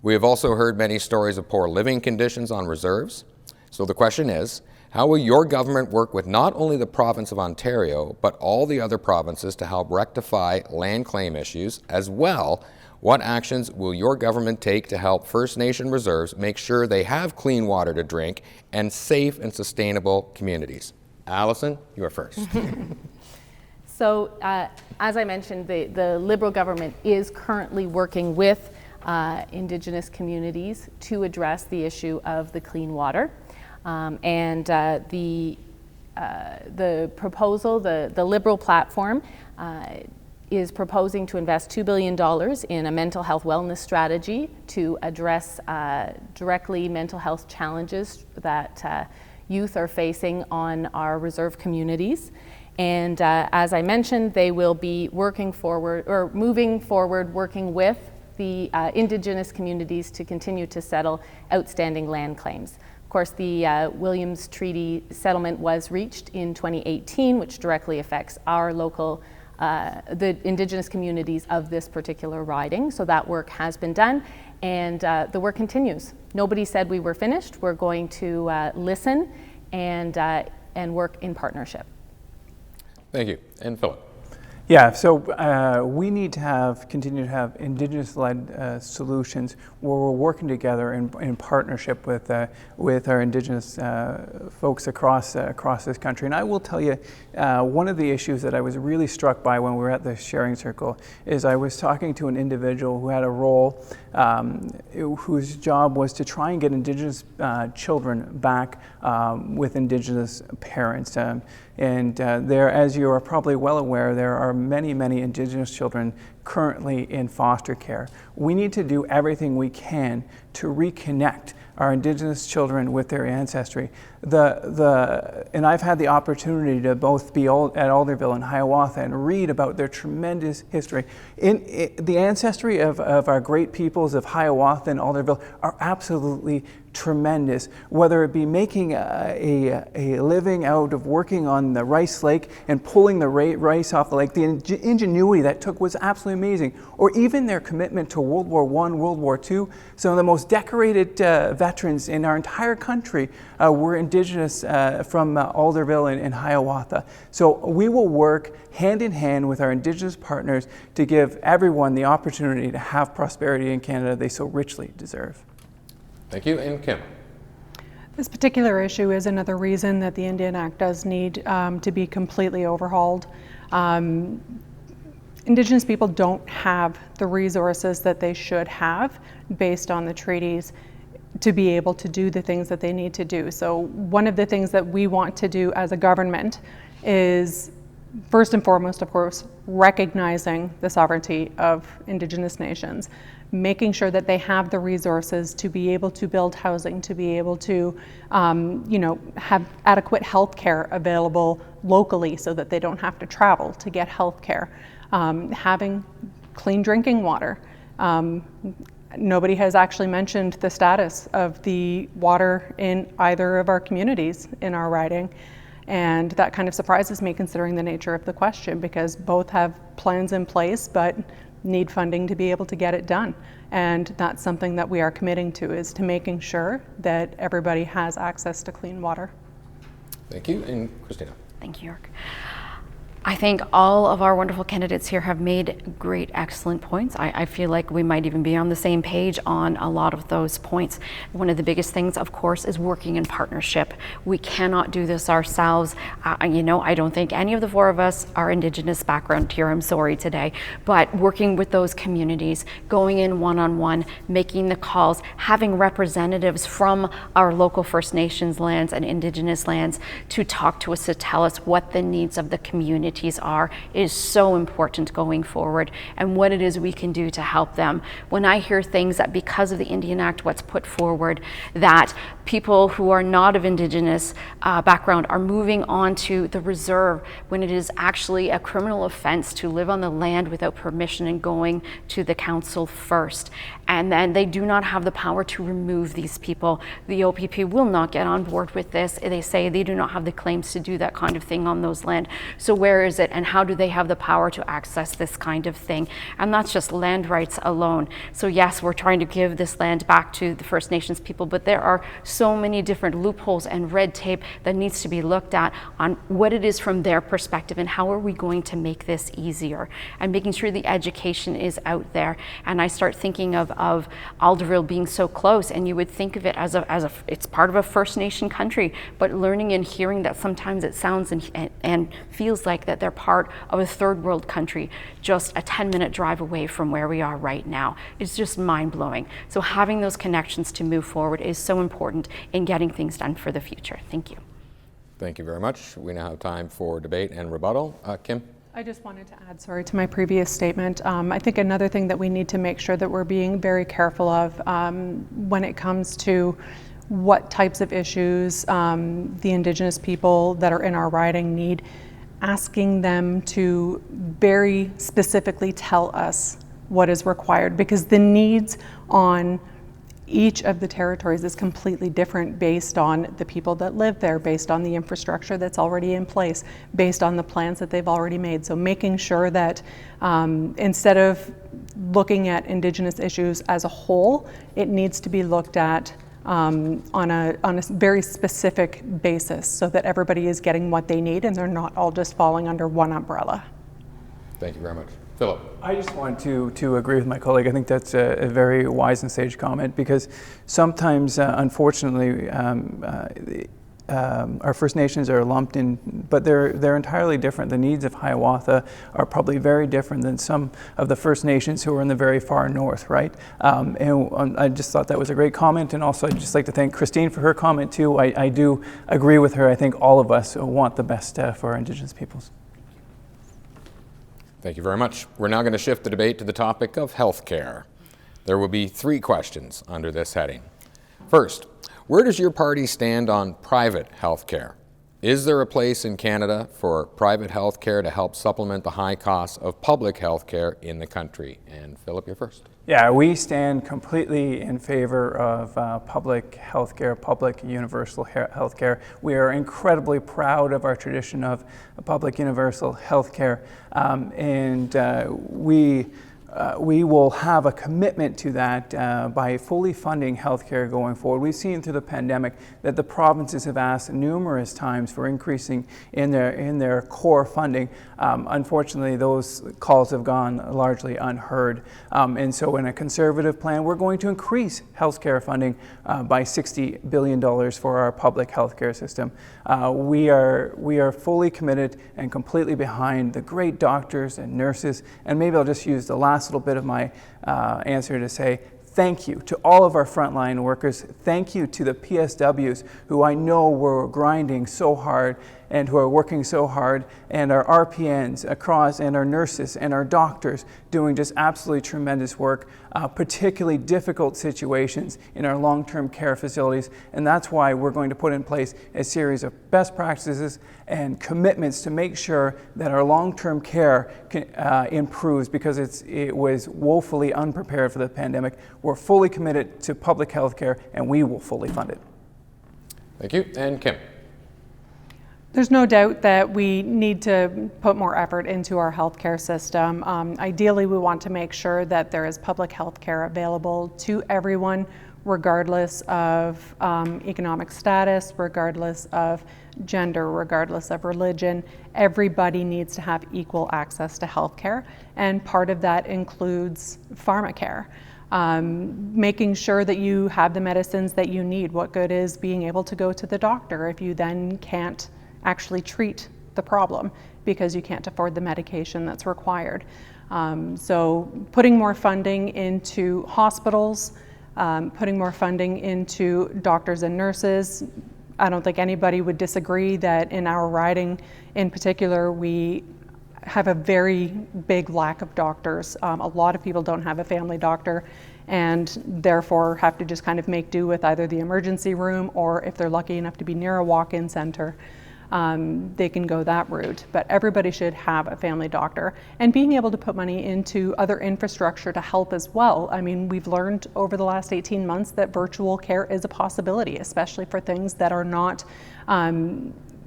We have also heard many stories of poor living conditions on reserves. So the question is, how will your government work with not only the province of Ontario, but all the other provinces to help rectify land claim issues? As well, what actions will your government take to help First Nation reserves make sure they have clean water to drink and safe and sustainable communities? Alison, you are first. So, as I mentioned, the Liberal government is currently working with Indigenous communities to address the issue of the clean water. The proposal, the Liberal platform, is proposing to invest $2 billion in a mental health wellness strategy to address directly mental health challenges that youth are facing on our reserve communities. And as I mentioned, they will be moving forward, working with the Indigenous communities to continue to settle outstanding land claims. Of course, the Williams Treaty settlement was reached in 2018, which directly affects our local, the Indigenous communities of this particular riding. So that work has been done, and the work continues. Nobody said we were finished. We're going to listen and work in partnership. Thank you. And Philip. Yeah, so we need to continue to have Indigenous-led solutions where we're working together in partnership with our Indigenous folks across this country. And I will tell you, one of the issues that I was really struck by when we were at the sharing circle is I was talking to an individual who had a role whose job was to try and get Indigenous children back with Indigenous parents. And there, as you are probably well aware, there are many, many Indigenous children currently in foster care. We need to do everything we can to reconnect our Indigenous children with their ancestry. And I've had the opportunity to both be at Alderville and Hiawatha and read about their tremendous history. The ancestry of our great peoples of Hiawatha and Alderville are absolutely tremendous, whether it be making a living out of working on the rice lake and pulling the rice off the lake. The ingenuity that took was absolutely amazing, or even their commitment to World War I, World War II. Some of the most decorated veterans in our entire country were Indigenous from Alderville and Hiawatha. So we will work hand in hand with our Indigenous partners to give everyone the opportunity to have prosperity in Canada they so richly deserve. Thank you. And Kim. This particular issue is another reason that the Indian Act does need to be completely overhauled. Indigenous people don't have the resources that they should have based on the treaties to be able to do the things that they need to do. So one of the things that we want to do as a government is, first and foremost, of course, recognizing the sovereignty of Indigenous nations, making sure that they have the resources to be able to build housing, to be able to have adequate health care available locally so that they don't have to travel to get health care, having clean drinking water. Nobody has actually mentioned the status of the water in either of our communities in our riding. And that kind of surprises me considering the nature of the question, because both have plans in place but need funding to be able to get it done. And that's something that we are committing to, is to making sure that everybody has access to clean water. Thank you. And Christina. Thank you, York. I think all of our wonderful candidates here have made great, excellent points. I feel like we might even be on the same page on a lot of those points. One of the biggest things, of course, is working in partnership. We cannot do this ourselves. I don't think any of the four of us are Indigenous background here, I'm sorry today, but working with those communities, going in one-on-one, making the calls, having representatives from our local First Nations lands and Indigenous lands to talk to us, to tell us what the needs of the community are, is so important going forward, and what it is we can do to help them. When I hear things that because of the Indian Act, what's put forward, that people who are not of Indigenous background are moving on to the reserve, when it is actually a criminal offense to live on the land without permission and going to the council first. And then they do not have the power to remove these people. The OPP will not get on board with this. They say they do not have the claims to do that kind of thing on those land. So where where is it, and how do they have the power to access this kind of thing? And that's just land rights alone. So yes, we're trying to give this land back to the First Nations people, but there are so many different loopholes and red tape that needs to be looked at on what it is from their perspective and how are we going to make this easier, and making sure the education is out there. And I start thinking of Alderville being so close, and you would think of it as it's part of a First Nation country, but learning and hearing that sometimes it sounds and feels like that they're part of a third world country just a 10-minute drive away from where we are right now. It's just mind-blowing. So having those connections to move forward is so important in getting things done for the future. Thank you. Thank you very much. We now have time for debate and rebuttal. Kim? I just wanted to add, sorry, to my previous statement. I think another thing that we need to make sure that we're being very careful of when it comes to what types of issues the Indigenous people that are in our riding need, asking them to very specifically tell us what is required, because the needs on each of the territories is completely different based on the people that live there, based on the infrastructure that's already in place, based on the plans that they've already made. So making sure that instead of looking at Indigenous issues as a whole, it needs to be looked at on a very specific basis so that everybody is getting what they need and they're not all just falling under one umbrella. Thank you very much. Philip? I just want to agree with my colleague. I think that's a very wise and sage comment, because sometimes, unfortunately, our First Nations are lumped in, but they're entirely different. The needs of Hiawatha are probably very different than some of the First Nations who are in the very far north, right? And I just thought that was a great comment, and also I'd just like to thank Christine for her comment too. I do agree with her. I think all of us want the best for our Indigenous peoples. Thank you very much. We're now going to shift the debate to the topic of health care. There will be 3 questions under this heading. First, where does your party stand on private health care? Is there a place in Canada for private health care to help supplement the high costs of public health care in the country? And Philip, you're first. Yeah, we stand completely in favor of public health care, public universal health care. We are incredibly proud of our tradition of public universal health care, and we will have a commitment to that by fully funding healthcare going forward. We've seen through the pandemic that the provinces have asked numerous times for increasing in their core funding. Unfortunately, those calls have gone largely unheard. And so in a conservative plan, we're going to increase healthcare funding by $60 billion for our public healthcare system. We are fully committed and completely behind the great doctors and nurses. And maybe I'll just use the last little bit of my answer to say thank you to all of our frontline workers. Thank you to the PSWs who I know were grinding so hard and who are working so hard, and our RPNs across, and our nurses and our doctors doing just absolutely tremendous work, particularly difficult situations in our long-term care facilities. And that's why we're going to put in place a series of best practices and commitments to make sure that our long-term care improves, because it was woefully unprepared for the pandemic. We're fully committed to public health care, and we will fully fund it. Thank you. And Kim? There's no doubt that we need to put more effort into our healthcare system. Ideally, we want to make sure that there is public health care available to everyone, regardless of economic status, regardless of gender, regardless of religion. Everybody needs to have equal access to healthcare, and part of that includes pharmacare. Making sure that you have the medicines that you need. What good is being able to go to the doctor if you then can't actually treat the problem because you can't afford the medication that's required? So putting more funding into hospitals, putting more funding into doctors and nurses. I don't think anybody would disagree that in our riding in particular, we have a very big lack of doctors. A lot of people don't have a family doctor and therefore have to just kind of make do with either the emergency room, or if they're lucky enough to be near a walk-in center, they can go that route. But everybody should have a family doctor, and being able to put money into other infrastructure to help as well. I mean, we've learned over the last 18 months that virtual care is a possibility, especially for things that are not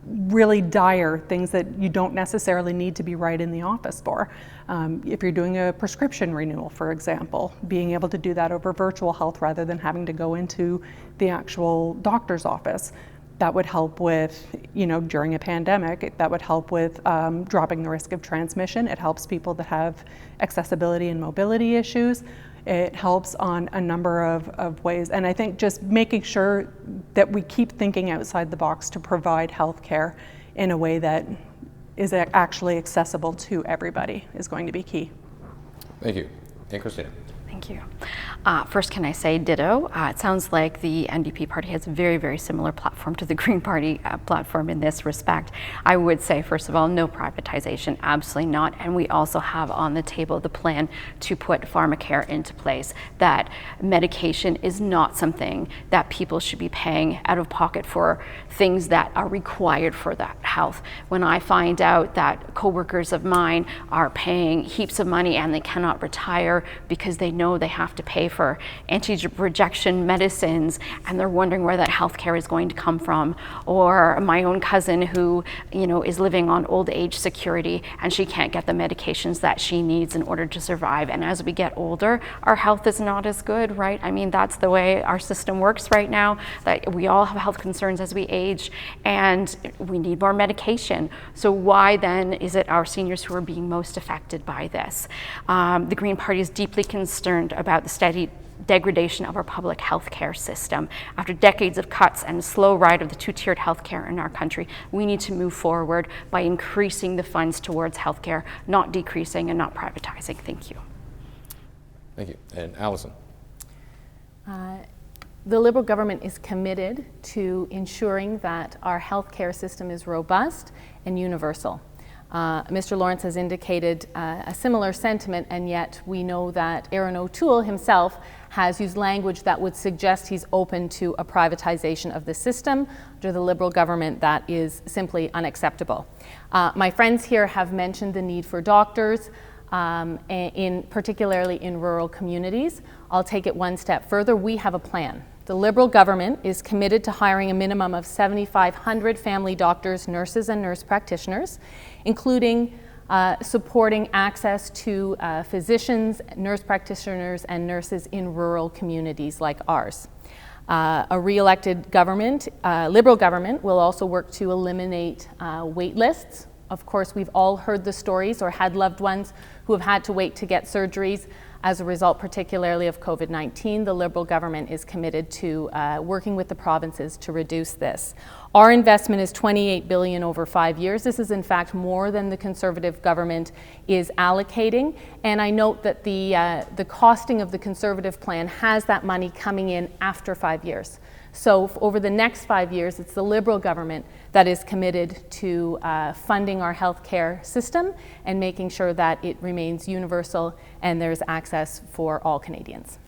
really dire things that you don't necessarily need to be right in the office for. If you're doing a prescription renewal, for example, being able to do that over virtual health rather than having to go into the actual doctor's office. That would help with, during a pandemic, that would help with dropping the risk of transmission. It helps people that have accessibility and mobility issues. It helps on a number of ways. And I think just making sure that we keep thinking outside the box to provide healthcare in a way that is actually accessible to everybody is going to be key. Thank you. And Christina. Thank you. First, can I say ditto? It sounds like the NDP party has a very, very similar platform to the Green Party platform in this respect. I would say, first of all, no privatization, absolutely not. And we also have on the table the plan to put pharmacare into place, that medication is not something that people should be paying out of pocket for things that are required for that health. When I find out that coworkers of mine are paying heaps of money and they cannot retire because they know they have to pay for anti-rejection medicines and they're wondering where that health care is going to come from, or my own cousin who is living on old age security and she can't get the medications that she needs in order to survive. And as we get older, our health is not as good, right? I mean, that's the way our system works right now, that we all have health concerns as we age and we need more medication. So why then is it our seniors who are being most affected by this? The Green Party is deeply concerned about the steady degradation of our public health care system. After decades of cuts and a slow ride of the two-tiered health care in our country, we need to move forward by increasing the funds towards health care, not decreasing and not privatizing. Thank you. Thank you. And Alison. The Liberal government is committed to ensuring that our health care system is robust and universal. Mr. Lawrence has indicated a similar sentiment, and yet we know that Aaron O'Toole himself has used language that would suggest he's open to a privatization of the system. Under the Liberal government, that is simply unacceptable. My friends here have mentioned the need for doctors, particularly in rural communities. I'll take it one step further. We have a plan. The Liberal government is committed to hiring a minimum of 7,500 family doctors, nurses, and nurse practitioners, including supporting access to physicians, nurse practitioners, and nurses in rural communities like ours. A re-elected government, Liberal government, will also work to eliminate wait lists. Of course, we've all heard the stories or had loved ones who have had to wait to get surgeries as a result, particularly of COVID-19. The Liberal government is committed to working with the provinces to reduce this. Our investment is $28 billion over 5 years. This is in fact more than the Conservative government is allocating. And I note that the costing of the Conservative plan has that money coming in after 5 years. So over the next 5 years, it's the Liberal government that is committed to funding our healthcare system and making sure that it remains universal and there's access for all Canadians.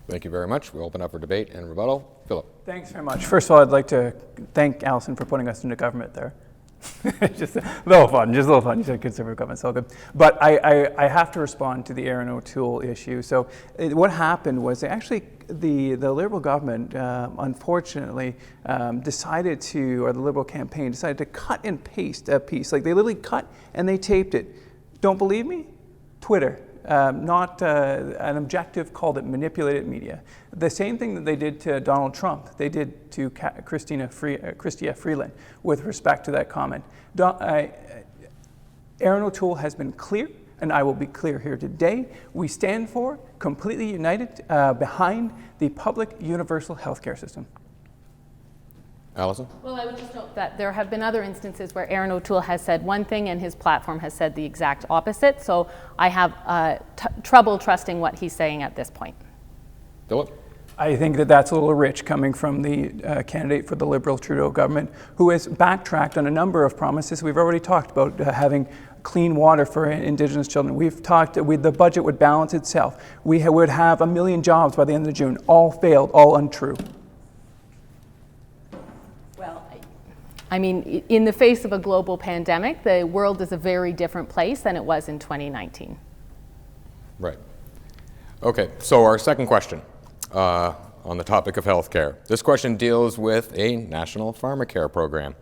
Thank you very much. We'll open up for debate and rebuttal. Philip. Thanks very much. First of all, I'd like to thank Alison for putting us into government there. Just a little fun, You said Conservative government, so good. But I have to respond to the Aaron O'Toole issue. So what happened was the Liberal government, unfortunately, decided to, or the Liberal campaign decided to cut and paste a piece. Like they literally cut and they taped it. Don't believe me? Twitter. Not an objective called it manipulated media. The same thing that they did to Donald Trump, they did to Chrystia Freeland with respect to that comment. Aaron O'Toole has been clear, and I will be clear here today. We stand for, completely united behind the public universal healthcare system. Alison? Well, I would just note that there have been other instances where Aaron O'Toole has said one thing and his platform has said the exact opposite. So I have trouble trusting what he's saying at this point. Philip? I think that that's a little rich coming from the candidate for the Liberal Trudeau government, who has backtracked on a number of promises. We've already talked about having clean water for Indigenous children. We've talked, the budget would balance itself. We would have 1 million jobs by the end of June. All failed, all untrue. I mean, in the face of a global pandemic, the world is a very different place than it was in 2019. Right. Okay, so our second question on the topic of healthcare. This question deals with a national pharmacare program.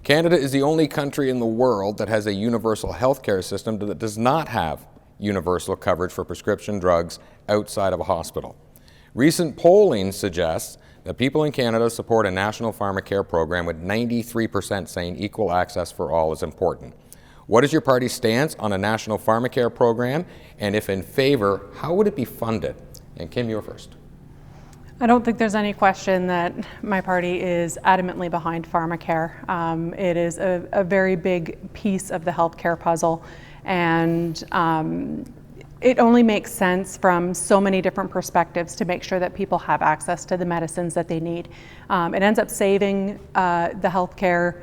Canada is the only country in the world that has a universal healthcare system that does not have universal coverage for prescription drugs outside of a hospital. Recent polling suggests that people in Canada support a national pharmacare program, with 93% saying equal access for all is important. What is your party's stance on a national pharmacare program? And if in favor, how would it be funded? And Kim, you're first. I don't think there's any question that my party is adamantly behind pharmacare. It is a very big piece of the healthcare puzzle, and it only makes sense from so many different perspectives to make sure that people have access to the medicines that they need. It ends up saving the healthcare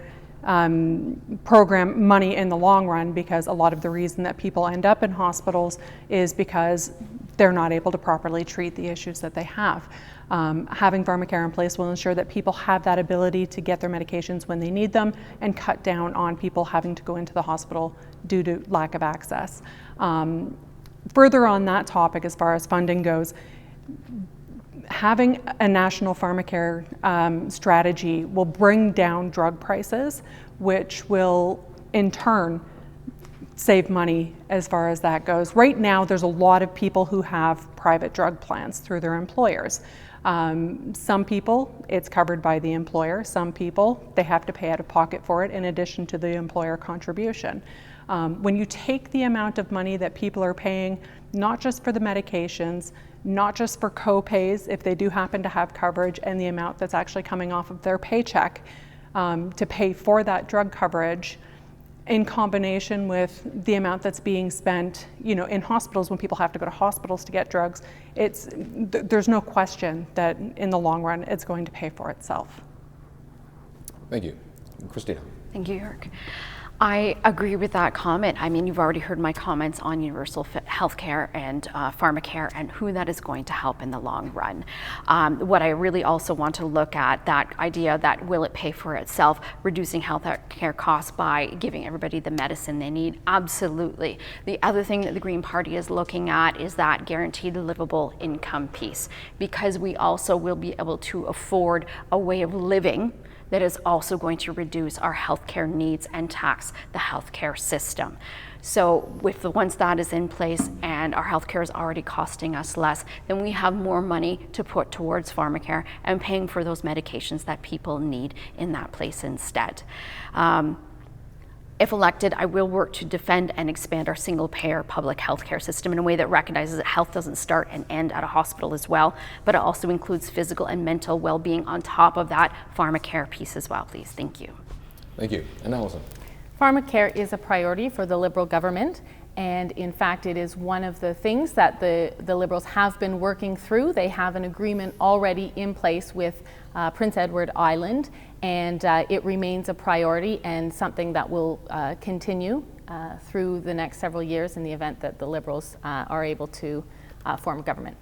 program money in the long run, because a lot of the reason that people end up in hospitals is because they're not able to properly treat the issues that they have. Having pharmacare in place will ensure that people have that ability to get their medications when they need them and cut down on people having to go into the hospital due to lack of access. Further on that topic, as far as funding goes, having a national pharmacare strategy will bring down drug prices, which will in turn save money as far as that goes. Right now, there's a lot of people who have private drug plans through their employers. Some people, it's covered by the employer. Some people, they have to pay out of pocket for it in addition to the employer contribution. When you take the amount of money that people are paying, not just for the medications, not just for co-pays if they do happen to have coverage, and the amount that's actually coming off of their paycheck to pay for that drug coverage, in combination with the amount that's being spent, in hospitals when people have to go to hospitals to get drugs, there's no question that in the long run it's going to pay for itself. Thank you. Christina. Thank you, York. I agree with that comment. I mean, you've already heard my comments on universal healthcare and pharmacare and who that is going to help in the long run. What I really also want to look at, that idea that will it pay for itself, reducing healthcare costs by giving everybody the medicine they need. Absolutely. The other thing that the Green Party is looking at is that guaranteed livable income piece, because we also will be able to afford a way of living that is also going to reduce our healthcare needs and tax the healthcare system. So once that is in place and our healthcare is already costing us less, then we have more money to put towards pharmacare and paying for those medications that people need in that place instead. If elected, I will work to defend and expand our single-payer public healthcare system in a way that recognizes that health doesn't start and end at a hospital as well, but it also includes physical and mental well-being on top of that pharmacare piece as well, please. Thank you. Thank you. And Allison. Pharmacare is a priority for the Liberal government, and in fact it is one of the things that the Liberals have been working through. They have an agreement already in place with Prince Edward Island, and it remains a priority and something that will continue through the next several years in the event that the Liberals are able to form government.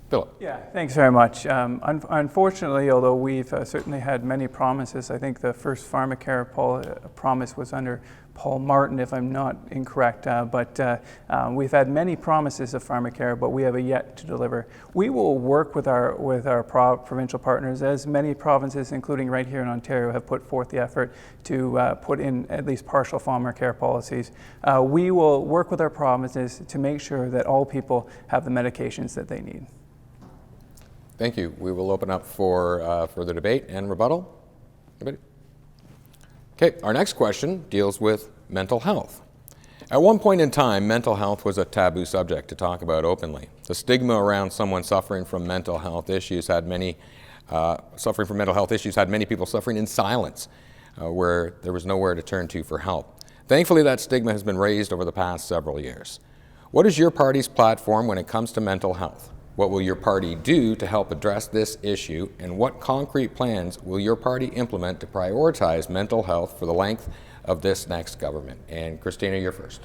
Philip. Yeah, thanks very much. Unfortunately, although we've certainly had many promises, I think the first pharmacare promise was under Paul Martin, if I'm not incorrect, but we've had many promises of pharmacare, but we have yet to deliver. We will work with our provincial partners, as many provinces, including right here in Ontario, have put forth the effort to put in at least partial pharmacare policies. We will work with our provinces to make sure that all people have the medications that they need. Thank you. We will open up for further debate and rebuttal. Anybody? Okay, our next question deals with mental health. At one point in time, mental health was a taboo subject to talk about openly. The stigma around someone suffering from mental health issues had many people suffering in silence, where there was nowhere to turn to for help. Thankfully, that stigma has been raised over the past several years. What is your party's platform when it comes to mental health? What will your party do to help address this issue, and what concrete plans will your party implement to prioritize mental health for the length of this next government? And Christina, you're first.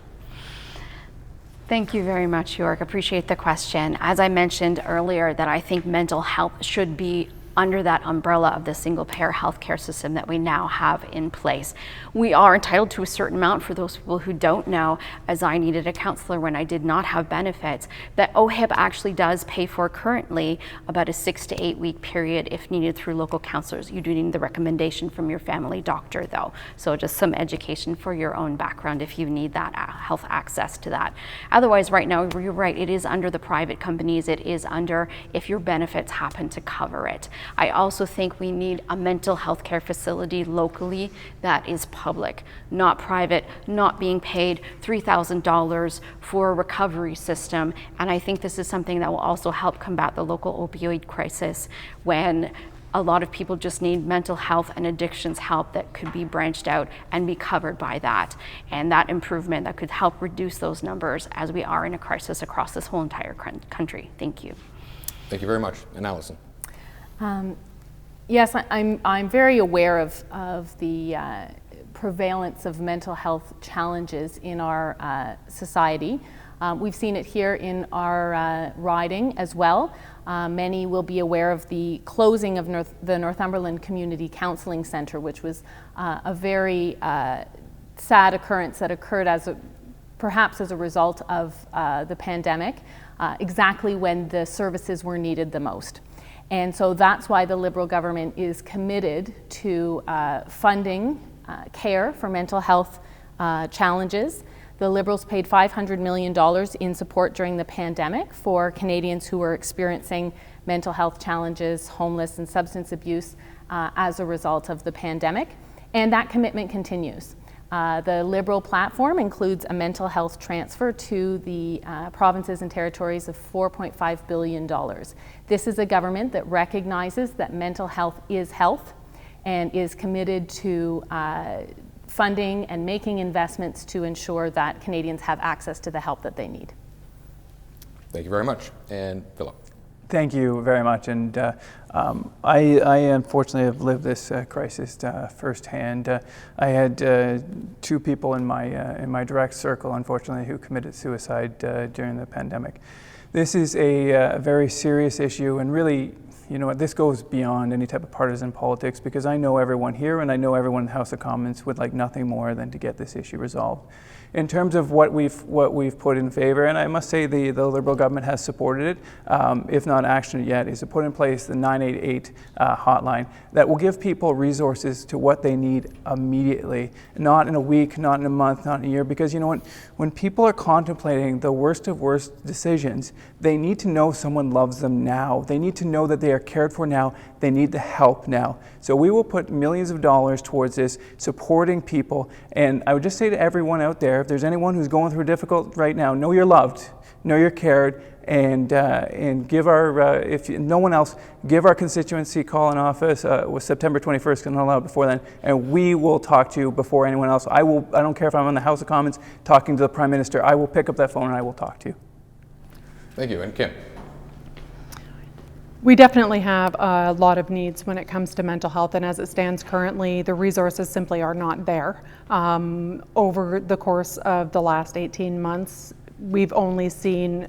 Thank you very much, York. Appreciate the question. As I mentioned earlier, that I think mental health should be under that umbrella of the single-payer healthcare system that we now have in place. We are entitled to a certain amount. For those people who don't know, as I needed a counselor when I did not have benefits, that OHIP actually does pay for currently about a 6 to 8 week period if needed through local counselors. You do need the recommendation from your family doctor though. So just some education for your own background if you need that health access to that. Otherwise, right now, you're right, it is under the private companies. It is under if your benefits happen to cover it. I also think we need a mental health care facility locally that is public, not private, not being paid $3,000 for a recovery system. And I think this is something that will also help combat the local opioid crisis when a lot of people just need mental health and addictions help that could be branched out and be covered by that. And that improvement that could help reduce those numbers as we are in a crisis across this whole entire country. Thank you. Thank you very much. And Allison. Yes, I'm very aware of the prevalence of mental health challenges in our society. We've seen it here in our riding as well. Many will be aware of the closing of the Northumberland Community Counselling Centre, which was a very sad occurrence that occurred perhaps as a result of the pandemic, exactly when the services were needed the most. And so that's why the Liberal government is committed to funding care for mental health challenges. The Liberals paid $500 million in support during the pandemic for Canadians who were experiencing mental health challenges, homeless and substance abuse as a result of the pandemic. And that commitment continues. The Liberal platform includes a mental health transfer to the provinces and territories of $4.5 billion. This is a government that recognizes that mental health is health and is committed to funding and making investments to ensure that Canadians have access to the help that they need. Thank you very much. And Philip. Thank you very much. And I unfortunately have lived this crisis firsthand. I had 2 people in my direct circle, unfortunately, who committed suicide during the pandemic. This is a very serious issue, and really, you know what, this goes beyond any type of partisan politics, because I know everyone here and I know everyone in the House of Commons would like nothing more than to get this issue resolved. In terms of what we've put in favor, and I must say the Liberal government has supported it, if not actioned yet, is to put in place the 988 hotline that will give people resources to what they need immediately, not in a week, not in a month, not in a year, because you know what, when people are contemplating the worst of worst decisions, they need to know someone loves them now. They need to know that they are cared for now. They need the help now. So we will put millions of dollars towards this, supporting people. And I would just say to everyone out there, if there's anyone who's going through difficult right now, know you're loved, know you're cared, and give our, if no one else, give our constituency call in office with September 21st, and not allowed before then, and we will talk to you before anyone else. I don't care if I'm on the House of Commons talking to the Prime Minister, I will pick up that phone and I will talk to you. Thank you. And Kim. We definitely have a lot of needs when it comes to mental health, and as it stands currently, the resources simply are not there. Over the course of the last 18 months, we've only seen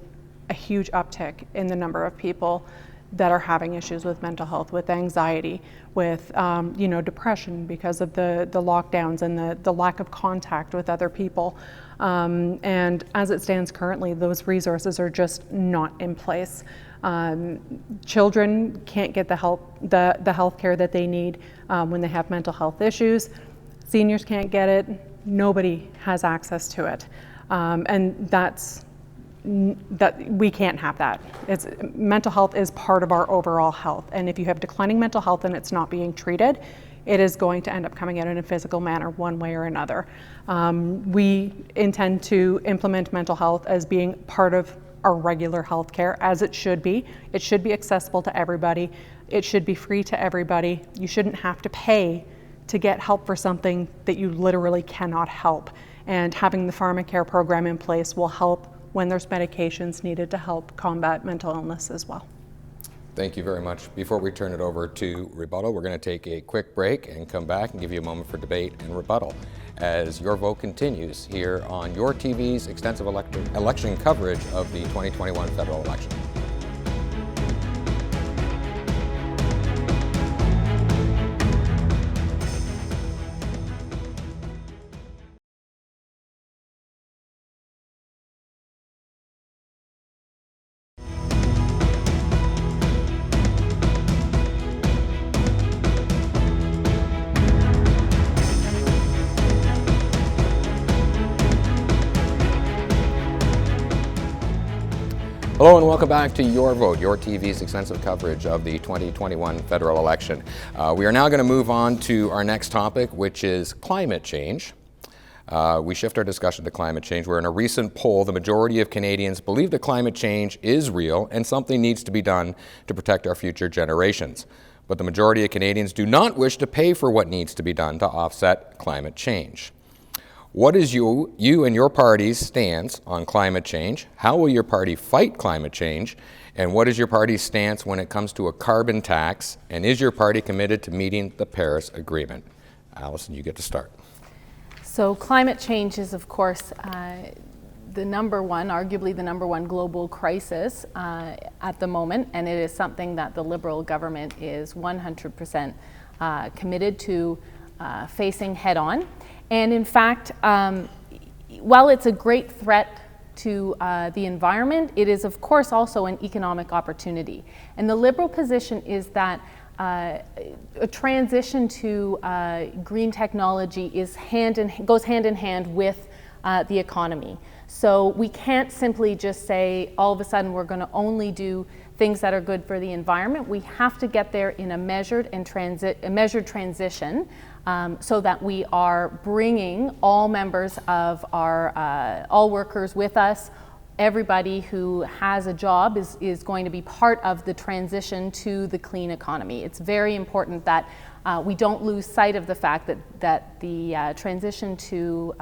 a huge uptick in the number of people that are having issues with mental health, with anxiety, with depression because of the lockdowns and the lack of contact with other people. And as it stands currently, those resources are just not in place. Children can't get the health care that they need when they have mental health issues. Seniors can't get it. Nobody has access to it. And that we can't have that. Mental health is part of our overall health. And if you have declining mental health and it's not being treated, it is going to end up coming out in a physical manner one way or another. We intend to implement mental health as being part of our regular health care, as it should be. It should be accessible to everybody. It should be free to everybody. You shouldn't have to pay to get help for something that you literally cannot help. And having the pharmacare program in place will help when there's medications needed to help combat mental illness as well. Thank you very much. Before we turn it over to rebuttal, we're going to take a quick break and come back and give you a moment for debate and rebuttal as Your Vote continues here on YourTV's extensive election coverage of the 2021 federal election. Hello and welcome back to Your Vote, YourTV's extensive coverage of the 2021 federal election. We are now going to move on to our next topic, which is climate change. We shift our discussion to climate change, where in a recent poll, the majority of Canadians believe that climate change is real and something needs to be done to protect our future generations. But the majority of Canadians do not wish to pay for what needs to be done to offset climate change. What is you and your party's stance on climate change? How will your party fight climate change? And what is your party's stance when it comes to a carbon tax? And is your party committed to meeting the Paris Agreement? Alison, you get to start. So climate change is, of course, the number one, arguably the number one global crisis at the moment, and it is something that the Liberal government is 100% committed to facing head on. And in fact, while it's a great threat to the environment, it is of course also an economic opportunity. And the Liberal position is that a transition to green technology is goes hand in hand with the economy. So we can't simply just say all of a sudden we're going to only do things that are good for the environment. We have to get there in a measured transition so that we are bringing all members of our all workers with us. Everybody who has a job is going to be part of the transition to the clean economy. It's very important that we don't lose sight of the fact that the transition to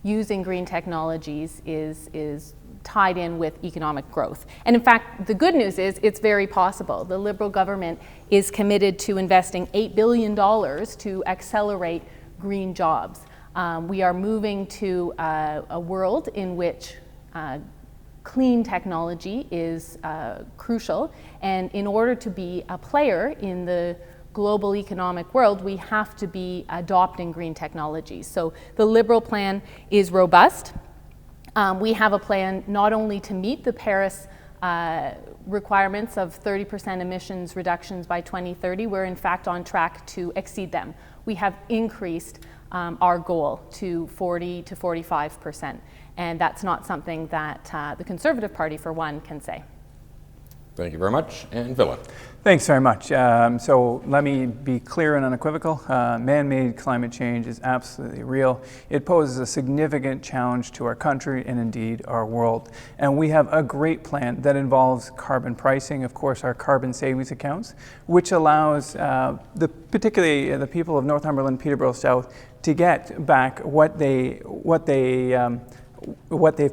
using green technologies is tied in with economic growth. And in fact, the good news is it's very possible. The Liberal government is committed to investing $8 billion to accelerate green jobs. We are moving to a world in which clean technology is crucial, and in order to be a player in the global economic world, we have to be adopting green technologies. So the Liberal plan is robust. We have a plan not only to meet the Paris requirements of 30% emissions reductions by 2030, we're in fact on track to exceed them. We have increased our goal to 40 to 45%, and that's not something that the Conservative Party, for one, can say. Thank you very much. And Philip. Thanks very much. So let me be clear and unequivocal. Man-made climate change is absolutely real. It poses a significant challenge to our country and indeed our world. And we have a great plan that involves carbon pricing, of course, our carbon savings accounts, which allows particularly the people of Northumberland Peterborough South to get back what they've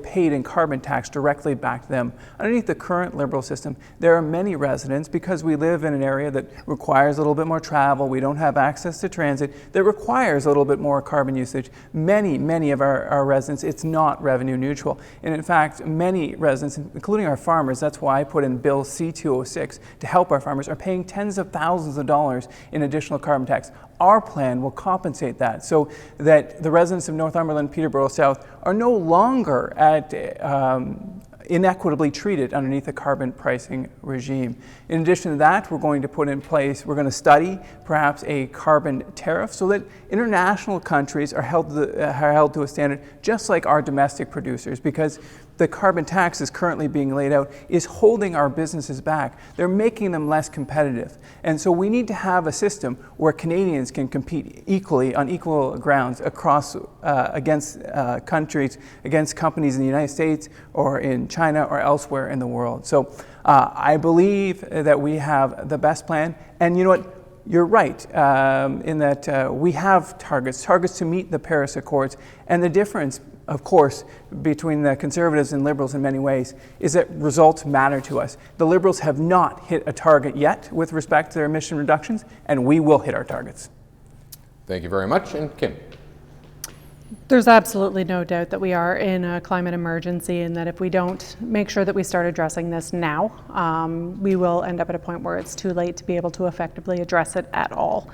paid in carbon tax directly back to them. Underneath the current Liberal system, there are many residents, because we live in an area that requires a little bit more travel, we don't have access to transit, that requires a little bit more carbon usage. Many of our residents, it's not revenue neutral. And in fact, many residents, including our farmers, that's why I put in Bill C-206 to help our farmers, are paying tens of thousands of dollars in additional carbon tax. Our plan will compensate that so that the residents of Northumberland Peterborough South are no longer inequitably treated underneath a carbon pricing regime. In addition to that, we're going to study perhaps a carbon tariff so that international countries are held to a standard just like our domestic producers, because the carbon tax is currently being laid out is holding our businesses back. They're making them less competitive. And so we need to have a system where Canadians can compete equally on equal grounds across against countries, against companies in the United States or in China or elsewhere in the world. So I believe that we have the best plan. And you know what? You're right in that we have targets to meet the Paris Accords. And the difference, of course, between the Conservatives and Liberals in many ways is that results matter to us. The Liberals have not hit a target yet with respect to their emission reductions, and we will hit our targets. Thank you very much. And Kim. There's absolutely no doubt that we are in a climate emergency, and that if we don't make sure that we start addressing this now, we will end up at a point where it's too late to be able to effectively address it at all.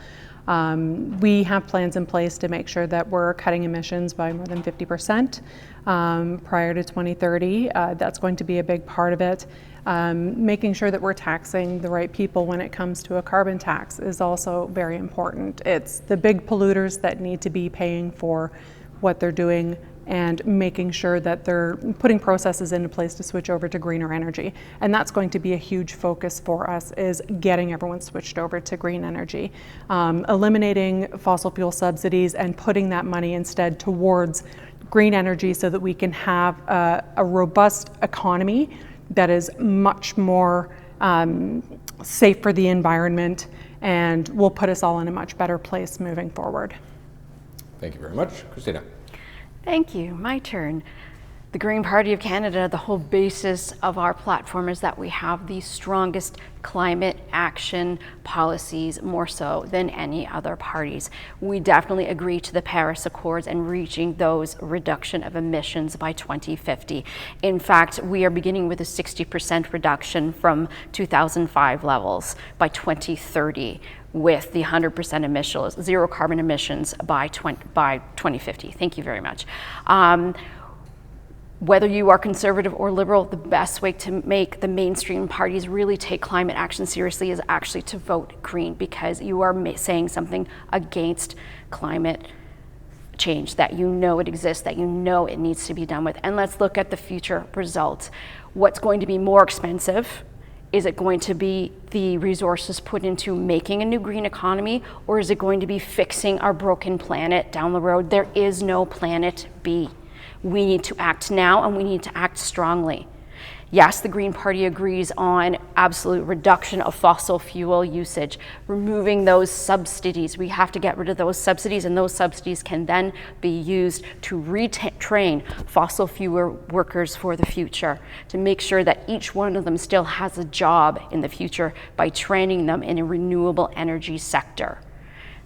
We have plans in place to make sure that we're cutting emissions by more than 50% prior to 2030. That's going to be a big part of it. Making sure that we're taxing the right people when it comes to a carbon tax is also very important. It's the big polluters that need to be paying for what they're doing, and making sure that they're putting processes into place to switch over to greener energy. And that's going to be a huge focus for us, is getting everyone switched over to green energy. Eliminating fossil fuel subsidies and putting that money instead towards green energy so that we can have a robust economy that is much more safe for the environment and will put us all in a much better place moving forward. Thank you very much. Christina. Thank you. My turn. The Green Party of Canada, the whole basis of our platform is that we have the strongest climate action policies, more so than any other parties. We definitely agree to the Paris Accords and reaching those reduction of emissions by 2050. In fact, we are beginning with a 60% reduction from 2005 levels by 2030. With the 100% emissions, zero carbon emissions by 2050. Thank you very much. Whether you are conservative or liberal, the best way to make the mainstream parties really take climate action seriously is actually to vote green, because you are saying something against climate change, that you know it exists, that you know it needs to be done with. And let's look at the future results. What's going to be more expensive? Is it going to be the resources put into making a new green economy, or is it going to be fixing our broken planet down the road? There is no planet B. We need to act now, and we need to act strongly. Yes, the Green Party agrees on absolute reduction of fossil fuel usage, removing those subsidies. We have to get rid of those subsidies, and those subsidies can then be used to retrain fossil fuel workers for the future, to make sure that each one of them still has a job in the future by training them in a renewable energy sector.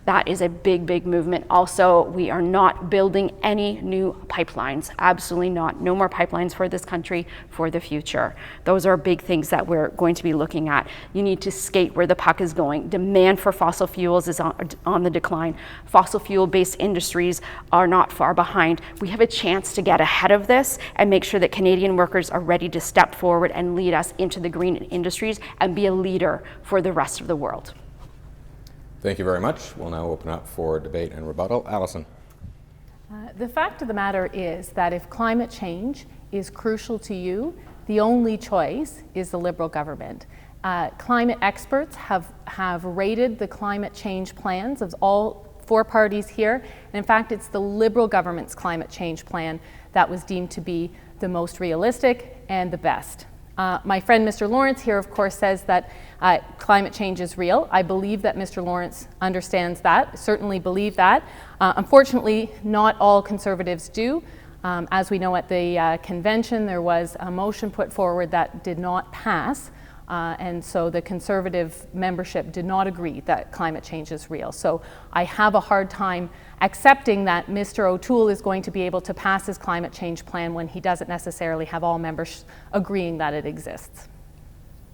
That is a big, big movement. Also, we are not building any new pipelines. Absolutely not. No more pipelines for this country for the future. Those are big things that we're going to be looking at. You need to skate where the puck is going. Demand for fossil fuels is on the decline. Fossil fuel-based industries are not far behind. We have a chance to get ahead of this and make sure that Canadian workers are ready to step forward and lead us into the green industries and be a leader for the rest of the world. Thank you very much. We'll now open up for debate and rebuttal. Alison. The fact of the matter is that if climate change is crucial to you, the only choice is the Liberal government. Climate experts have rated the climate change plans of all four parties here. And in fact, it's the Liberal government's climate change plan that was deemed to be the most realistic and the best. My friend Mr. Lawrence here, of course, says that climate change is real. I believe that Mr. Lawrence understands that, certainly believe that. Unfortunately, not all Conservatives do. As we know, at the convention, there was a motion put forward that did not pass. And so the Conservative membership did not agree that climate change is real. So I have a hard time accepting that Mr. O'Toole is going to be able to pass his climate change plan when he doesn't necessarily have all members agreeing that it exists.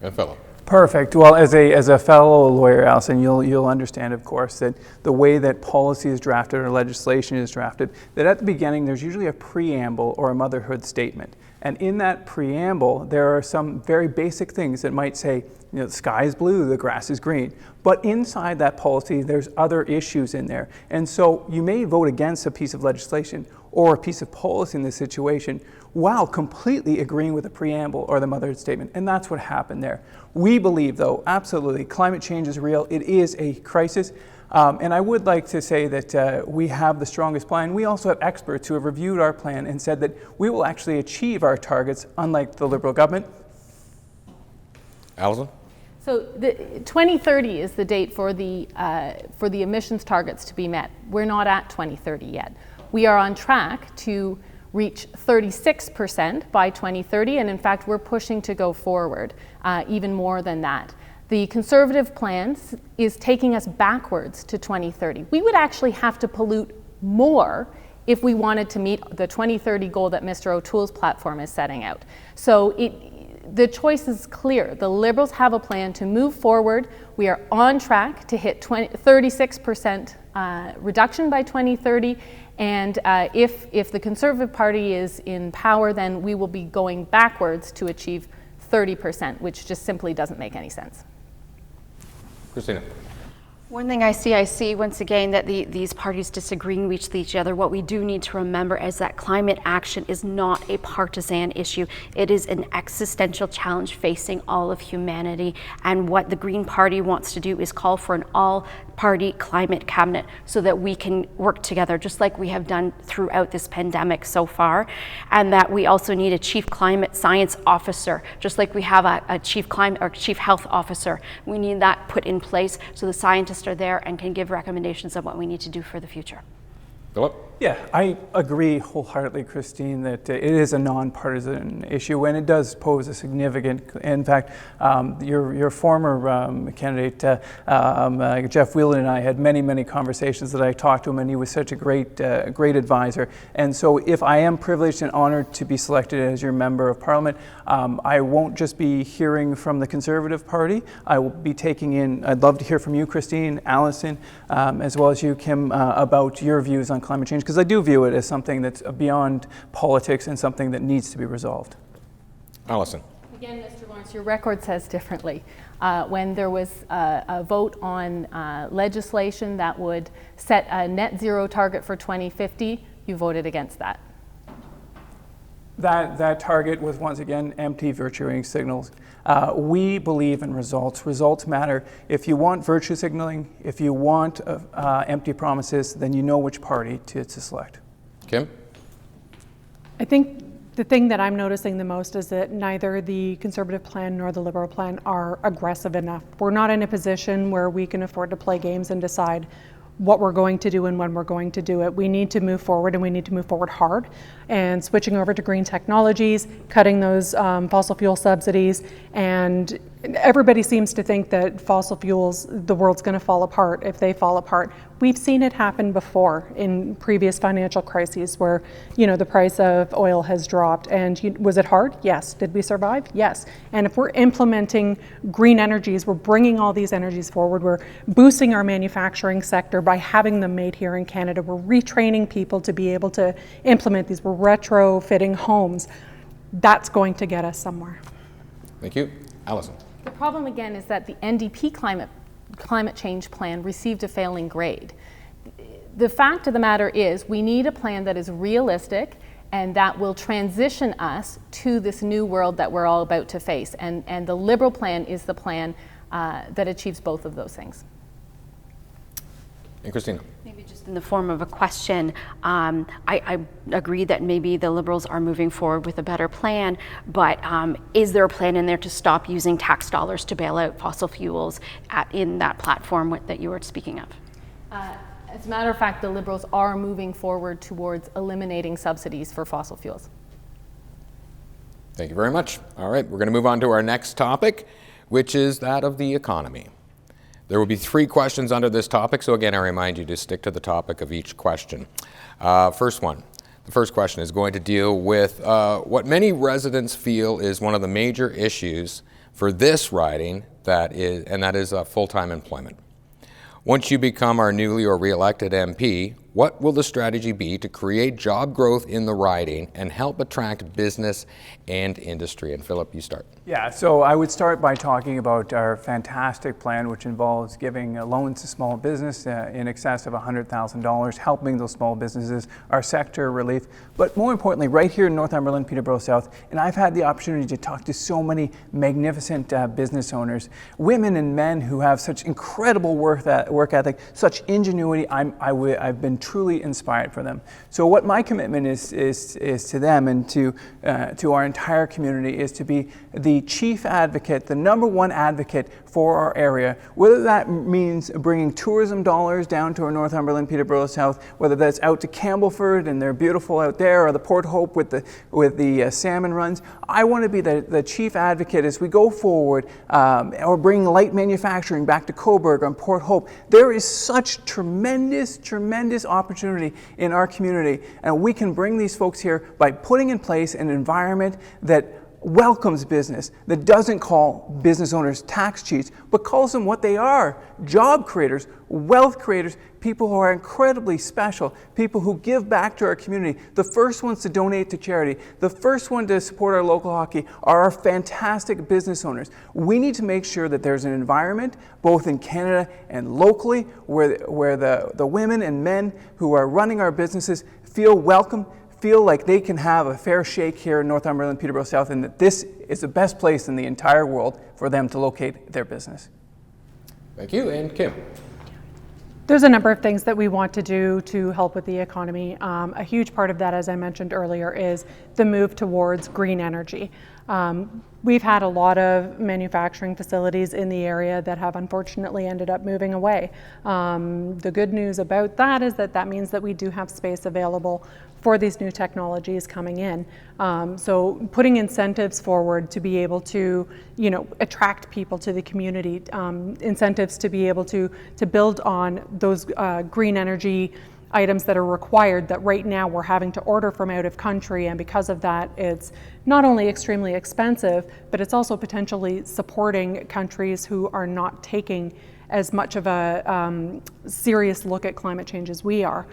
And Philip. Perfect. Well, as a fellow lawyer, Alison, you'll understand, of course, that the way that policy is drafted or legislation is drafted, that at the beginning there's usually a preamble or a motherhood statement. And in that preamble, there are some very basic things that might say, the sky is blue, the grass is green. But inside that policy, there's other issues in there. And so you may vote against a piece of legislation or a piece of policy in this situation while completely agreeing with the preamble or the motherhood statement. And that's what happened there. We believe, though, absolutely, climate change is real. It is a crisis. And I would like to say that we have the strongest plan. We also have experts who have reviewed our plan and said that we will actually achieve our targets, unlike the Liberal government. Alison? So 2030 is the date for the emissions targets to be met. We're not at 2030 yet. We are on track to reach 36% by 2030, and in fact, we're pushing to go forward even more than that. The Conservative plan is taking us backwards to 2030. We would actually have to pollute more if we wanted to meet the 2030 goal that Mr. O'Toole's platform is setting out. So the choice is clear. The Liberals have a plan to move forward. We are on track to hit 36% reduction by 2030. And if the Conservative Party is in power, then we will be going backwards to achieve 30%, which just simply doesn't make any sense. Christina. One thing I see once again that these parties disagreeing with each other. What we do need to remember is that climate action is not a partisan issue. It is an existential challenge facing all of humanity. And what the Green Party wants to do is call for an all-party climate cabinet so that we can work together, just like we have done throughout this pandemic so far. And that we also need a chief climate science officer, just like we have a chief climate or chief health officer. We need that put in place so the scientists are there and can give recommendations of what we need to do for the future. Philip? Yeah, I agree wholeheartedly, Christine, that it is a nonpartisan issue and it does pose a significant, in fact, your former candidate, Jeff Whelan, and I had many conversations that I talked to him, and he was such a great advisor. And so if I am privileged and honored to be selected as your member of parliament, I won't just be hearing from the Conservative Party. I will be taking in, I'd love to hear from you, Christine, Allison, as well as you, Kim, about your views on climate change, because I do view it as something that's beyond politics and something that needs to be resolved. Allison. Again, Mr. Lawrence, your record says differently. When there was a vote on legislation that would set a net zero target for 2050, you voted against that. That target was once again empty virtue signals. We believe in results. Results matter. If you want virtue signaling, if you want empty promises, then you know which party to select. Kim? I think the thing that I'm noticing the most is that neither the Conservative plan nor the Liberal plan are aggressive enough. We're not in a position where we can afford to play games and decide what we're going to do and when we're going to do it. We need to move forward, and we need to move forward hard. And switching over to green technologies, cutting those fossil fuel subsidies, and everybody seems to think that fossil fuels, the world's going to fall apart if they fall apart. We've seen it happen before in previous financial crises where, the price of oil has dropped. And was it hard? Yes. Did we survive? Yes. And if we're implementing green energies, we're bringing all these energies forward, we're boosting our manufacturing sector by having them made here in Canada, we're retraining people to be able to implement these, we're retrofitting homes. That's going to get us somewhere. Thank you. Allison. The problem again is that the NDP climate change plan received a failing grade. The fact of the matter is we need a plan that is realistic and that will transition us to this new world that we're all about to face. And the Liberal plan is the plan that achieves both of those things. And Christina. Maybe just in the form of a question, I agree that maybe the Liberals are moving forward with a better plan, but is there a plan in there to stop using tax dollars to bail out fossil fuels in that platform that you were speaking of? As a matter of fact, the Liberals are moving forward towards eliminating subsidies for fossil fuels. Thank you very much. All right, we're going to move on to our next topic, which is that of the economy. There will be 3 questions under this topic, so again, I remind you to stick to the topic of each question. The first question is going to deal with what many residents feel is one of the major issues for this riding, that is full-time employment. Once you become our newly or re-elected MP, what will the strategy be to create job growth in the riding and help attract business and industry? And Philip, you start. Yeah, so I would start by talking about our fantastic plan, which involves giving loans to small business in excess of $100,000, helping those small businesses, our sector relief, but more importantly, right here in Northumberland Peterborough South, and I've had the opportunity to talk to so many magnificent business owners, women and men who have such incredible work ethic, such ingenuity. I've been truly inspired for them. So what my commitment is to them and to our entire community is to be the chief advocate, the #1 advocate for our area, whether that means bringing tourism dollars down to our Northumberland Peterborough South, whether that's out to Campbellford and they're beautiful out there, or the Port Hope with the salmon runs. I want to be the chief advocate as we go forward, or bring light manufacturing back to Coburg and Port Hope. There is such tremendous opportunity in our community, and we can bring these folks here by putting in place an environment that welcomes business, that doesn't call business owners tax cheats, but calls them what they are: job creators, wealth creators, people who are incredibly special, people who give back to our community. The first ones to donate to charity, the first one to support our local hockey are our fantastic business owners. We need to make sure that there's an environment, both in Canada and locally, where the women and men who are running our businesses feel welcome, feel like they can have a fair shake here in Northumberland Peterborough South, and that this is the best place in the entire world for them to locate their business. Thank you. And Kim? There's a number of things that we want to do to help with the economy. A huge part of that, as I mentioned earlier, is the move towards green energy. We've had a lot of manufacturing facilities in the area that have unfortunately ended up moving away. The good news about that is that means that we do have space available for these new technologies coming in. So putting incentives forward to be able to, attract people to the community, incentives to be able to build on those green energy items that are required that right now we're having to order from out of country, and because of that it's not only extremely expensive, but it's also potentially supporting countries who are not taking as much of a serious look at climate change as we are.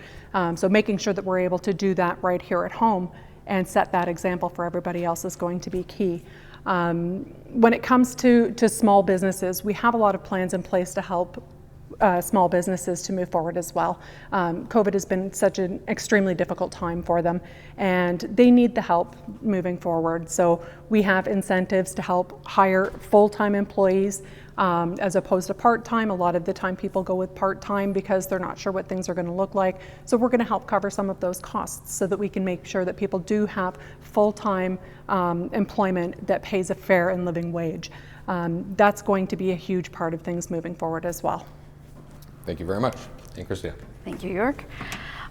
So making sure that we're able to do that right here at home and set that example for everybody else is going to be key. When it comes to small businesses, we have a lot of plans in place to help small businesses to move forward as well. COVID has been such an extremely difficult time for them, and they need the help moving forward. So we have incentives to help hire full-time employees as opposed to part-time. A lot of the time people go with part-time because they're not sure what things are going to look like. So we're going to help cover some of those costs so that we can make sure that people do have full-time employment that pays a fair and living wage. That's going to be a huge part of things moving forward as well. Thank you very much. And Christina? Thank you, York.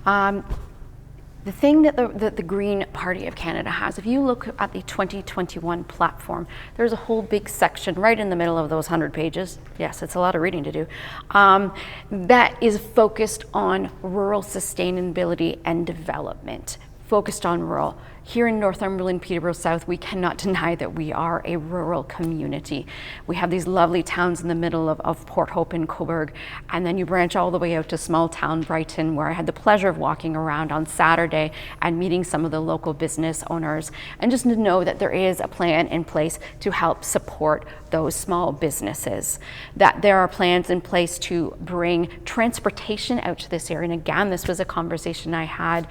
The thing that the Green Party of Canada has, if you look at the 2021 platform, there's a whole big section right in the middle of those 100 pages. Yes, it's a lot of reading to do. That is focused on rural sustainability and development, focused on rural. Here in Northumberland Peterborough South, we cannot deny that we are a rural community. We have these lovely towns in the middle of Port Hope and Cobourg, and then you branch all the way out to small town Brighton, where I had the pleasure of walking around on Saturday and meeting some of the local business owners, and just to know that there is a plan in place to help support those small businesses, that there are plans in place to bring transportation out to this area. And again, this was a conversation I had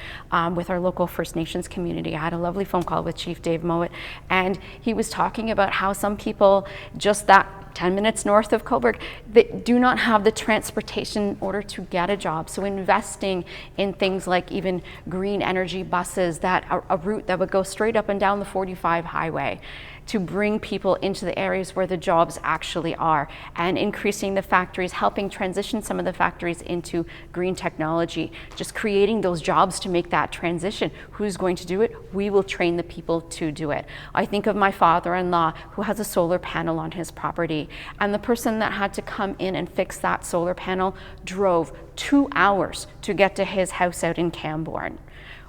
with our local First Nations community. I had a lovely phone call with Chief Dave Mowat, and he was talking about how some people just that 10 minutes north of Cobourg that do not have the transportation in order to get a job. So investing in things like even green energy buses, that a route that would go straight up and down the 45 highway to bring people into the areas where the jobs actually are, and increasing the factories, helping transition some of the factories into green technology, just creating those jobs to make that transition. Who's going to do it? We will train the people to do it. I think of my father-in-law who has a solar panel on his property, and the person that had to come in and fix that solar panel drove 2 hours to get to his house out in Camborne.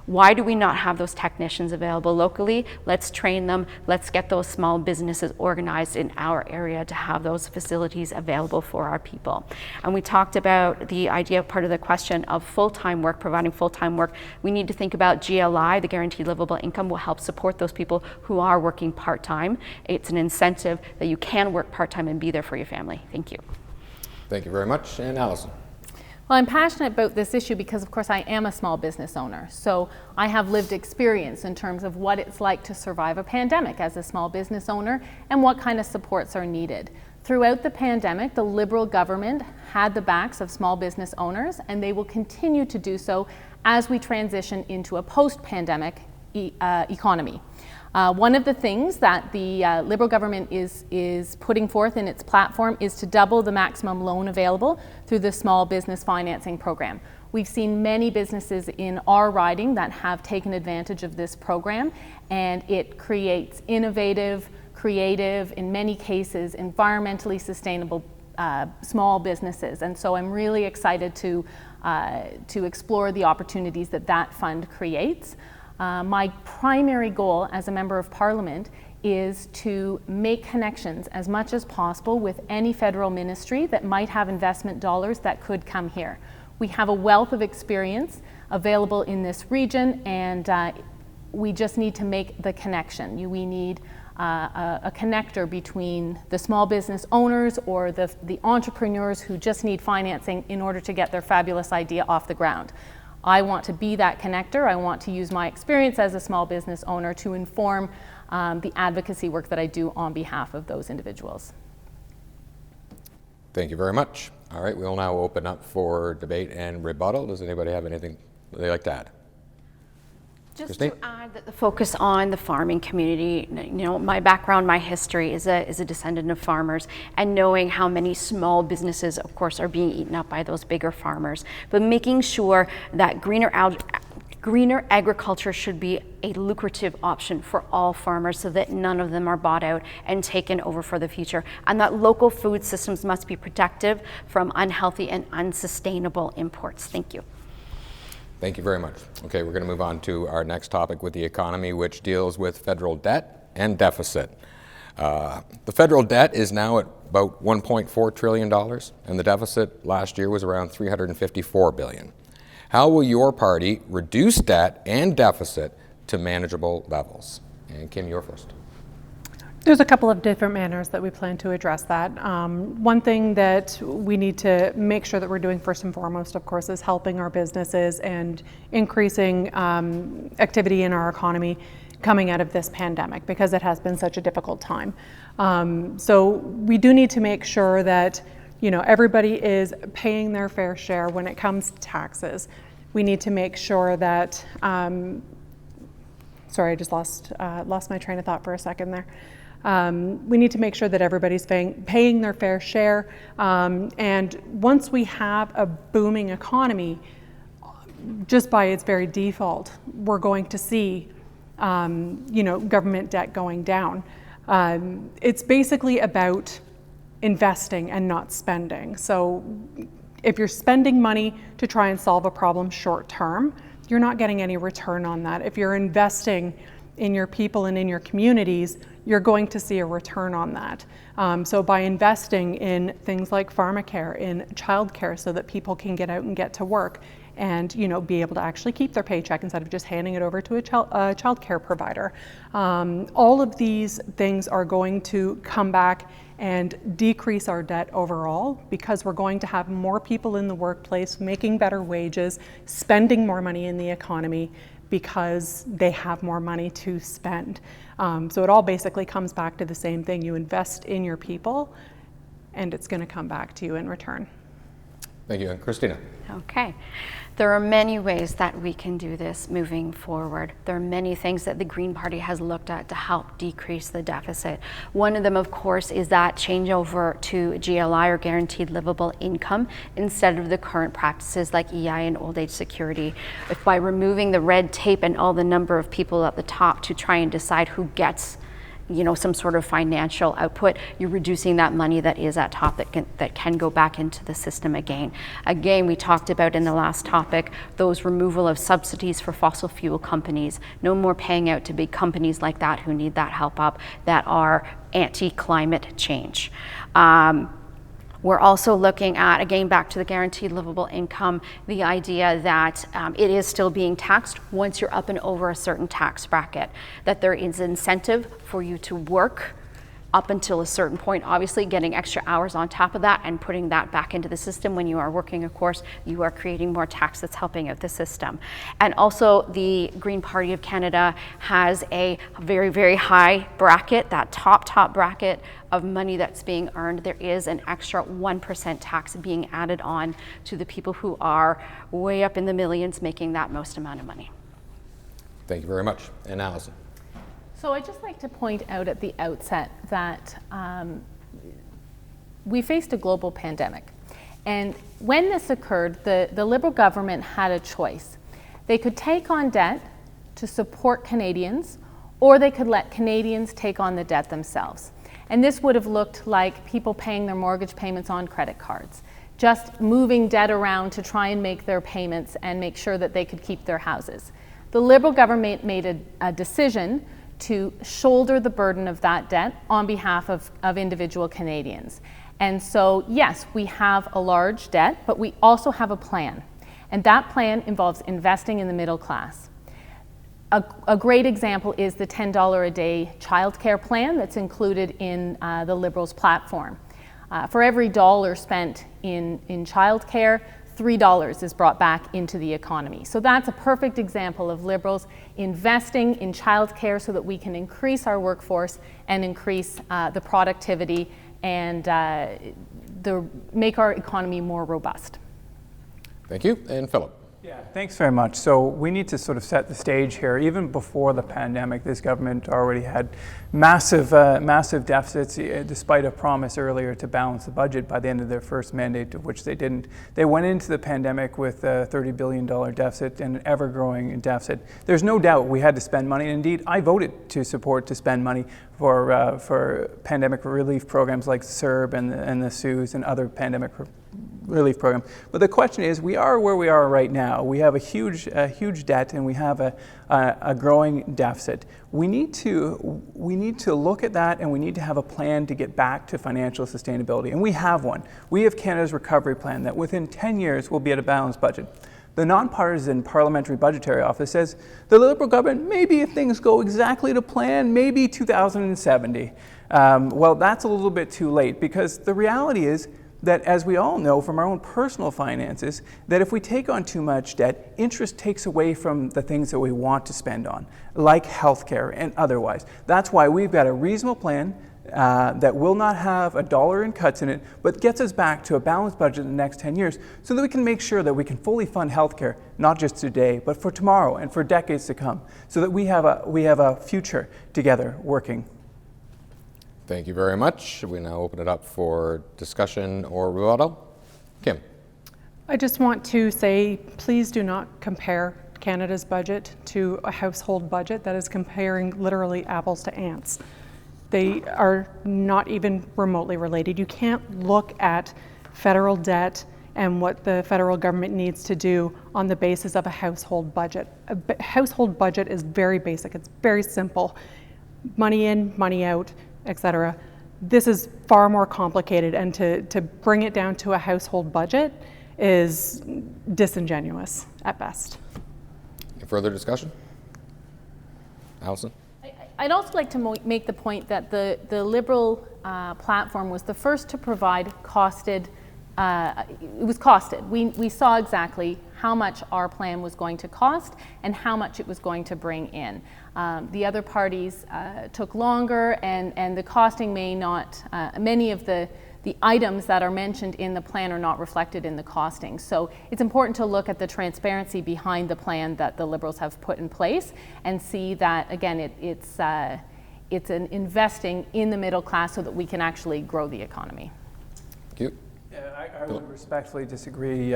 Why do we not have those technicians available locally? Let's train them. Let's get those small businesses organized in our area to have those facilities available for our people. And we talked about the idea, part of the question of full-time work, providing full-time work. We need to think about GLI, the Guaranteed Livable Income, will help support those people who are working part-time. It's an incentive that you can work part-time and be there for your family. Thank you. Thank you very much. And Allison? Well, I'm passionate about this issue because, of course, I am a small business owner. So I have lived experience in terms of what it's like to survive a pandemic as a small business owner and what kind of supports are needed. Throughout the pandemic, the Liberal government had the backs of small business owners, and they will continue to do so as we transition into a post-pandemic economy. One of the things that the Liberal government is putting forth in its platform is to double the maximum loan available through the small business financing program. We've seen many businesses in our riding that have taken advantage of this program, and it creates innovative, creative, in many cases, environmentally sustainable small businesses. And so I'm really excited to explore the opportunities that fund creates. My primary goal as a Member of Parliament is to make connections as much as possible with any federal ministry that might have investment dollars that could come here. We have a wealth of experience available in this region, and we just need to make the connection. We need a connector between the small business owners or the entrepreneurs who just need financing in order to get their fabulous idea off the ground. I want to be that connector. I want to use my experience as a small business owner to inform the advocacy work that I do on behalf of those individuals. Thank you very much. All right, we'll now open up for debate and rebuttal. Does anybody have anything they'd like to add? Just Christine? to add that the focus on the farming community, my background, my history is a descendant of farmers, and knowing how many small businesses, of course, are being eaten up by those bigger farmers, but making sure that greener agriculture should be a lucrative option for all farmers so that none of them are bought out and taken over for the future, and that local food systems must be protective from unhealthy and unsustainable imports. Thank you. Thank you very much. Okay, we're going to move on to our next topic with the economy, which deals with federal debt and deficit. The federal debt is now at about $1.4 trillion, and the deficit last year was around $354 billion. How will your party reduce debt and deficit to manageable levels? And Kim, you're first. There's a couple of different manners that we plan to address that. One thing that we need to make sure that we're doing first and foremost, of course, is helping our businesses and increasing activity in our economy coming out of this pandemic, because it has been such a difficult time. So we do need to make sure that everybody is paying their fair share when it comes to taxes. We need to make sure that sorry, I just lost my train of thought for a second there. We need to make sure that everybody's paying their fair share. And once we have a booming economy, just by its very default, we're going to see, government debt going down. It's basically about investing and not spending. So if you're spending money to try and solve a problem short term, you're not getting any return on that. If you're investing in your people and in your communities, you're going to see a return on that. So by investing in things like pharmacare, in childcare, so that people can get out and get to work and be able to actually keep their paycheck instead of just handing it over to a childcare provider. All of these things are going to come back and decrease our debt overall, because we're going to have more people in the workplace making better wages, spending more money in the economy, because they have more money to spend. So it all basically comes back to the same thing. You invest in your people, and it's going to come back to you in return. Thank you. And Christina? Okay. There are many ways that we can do this moving forward. There are many things that the Green Party has looked at to help decrease the deficit. One of them, of course, is that changeover to GLI, or Guaranteed Livable Income, instead of the current practices like EI and old age security. If by removing the red tape and all the number of people at the top to try and decide who gets some sort of financial output, you're reducing that money that is at top that can go back into the system again. Again, we talked about in the last topic, those removal of subsidies for fossil fuel companies. No more paying out to big companies like that who need that help up, that are anti-climate change. We're also looking at, again, back to the Guaranteed Livable Income, the idea that it is still being taxed once you're up and over a certain tax bracket, that there is incentive for you to work up until a certain point, obviously getting extra hours on top of that and putting that back into the system. When you are working, of course, you are creating more tax that's helping out the system. And also the Green Party of Canada has a very, very high bracket, that top bracket of money that's being earned. There is an extra 1% tax being added on to the people who are way up in the millions making that most amount of money. Thank you very much. And Allison? So I'd just like to point out at the outset that we faced a global pandemic. And when this occurred, the Liberal government had a choice. They could take on debt to support Canadians, or they could let Canadians take on the debt themselves. And this would have looked like people paying their mortgage payments on credit cards, just moving debt around to try and make their payments and make sure that they could keep their houses. The Liberal government made a decision to shoulder the burden of that debt on behalf of individual Canadians. And so, yes, we have a large debt, but we also have a plan. And that plan involves investing in the middle class. A great example is the $10 a day childcare plan that's included in the Liberals' platform. For every dollar spent in childcare, $3 is brought back into the economy. So that's a perfect example of Liberals investing in childcare so that we can increase our workforce and increase the productivity and make our economy more robust. Thank you. And Philip. Yeah, thanks very much. So we need to sort of set the stage here. Even before the pandemic, this government already had massive deficits, despite a promise earlier to balance the budget by the end of their first mandate, of which they didn't. They went into the pandemic with a $30 billion deficit and an ever-growing deficit. There's no doubt we had to spend money. And indeed, I voted to spend money for pandemic relief programs like CERB and the CEWS and other pandemic relief program. But the question is, we are where we are right now. We have a huge debt and we have a growing deficit. We need to look at that, and we need to have a plan to get back to financial sustainability. And we have one. We have Canada's recovery plan that within 10 years will be at a balanced budget. The Nonpartisan Parliamentary Budgetary Office says the Liberal government, maybe if things go exactly to plan, maybe 2070. Well, that's a little bit too late, because the reality is that, as we all know from our own personal finances, that if we take on too much debt, interest takes away from the things that we want to spend on, like healthcare and otherwise. That's why we've got a reasonable plan that will not have a dollar in cuts in it, but gets us back to a balanced budget in the next 10 years, so that we can make sure that we can fully fund healthcare, not just today, but for tomorrow and for decades to come, so that we have a future together working. Thank you very much. We now open it up for discussion or rebuttal. Kim. I just want to say, please do not compare Canada's budget to a household budget. That is comparing literally apples to ants. They are not even remotely related. You can't look at federal debt and what the federal government needs to do on the basis of a household budget. A household budget is very basic. It's very simple. Money in, money out, etc. This is far more complicated, and to bring it down to a household budget is disingenuous at best. Any further discussion? Alison? I'd also like to make the point that the Liberal platform was the first to provide costed. It was costed. We saw exactly how much our plan was going to cost and how much it was going to bring in. The other parties took longer, and the costing may not, many of the items that are mentioned in the plan are not reflected in the costing. So it's important to look at the transparency behind the plan that the Liberals have put in place and see that, again, it's an investing in the middle class so that we can actually grow the economy. Thank you. I would respectfully disagree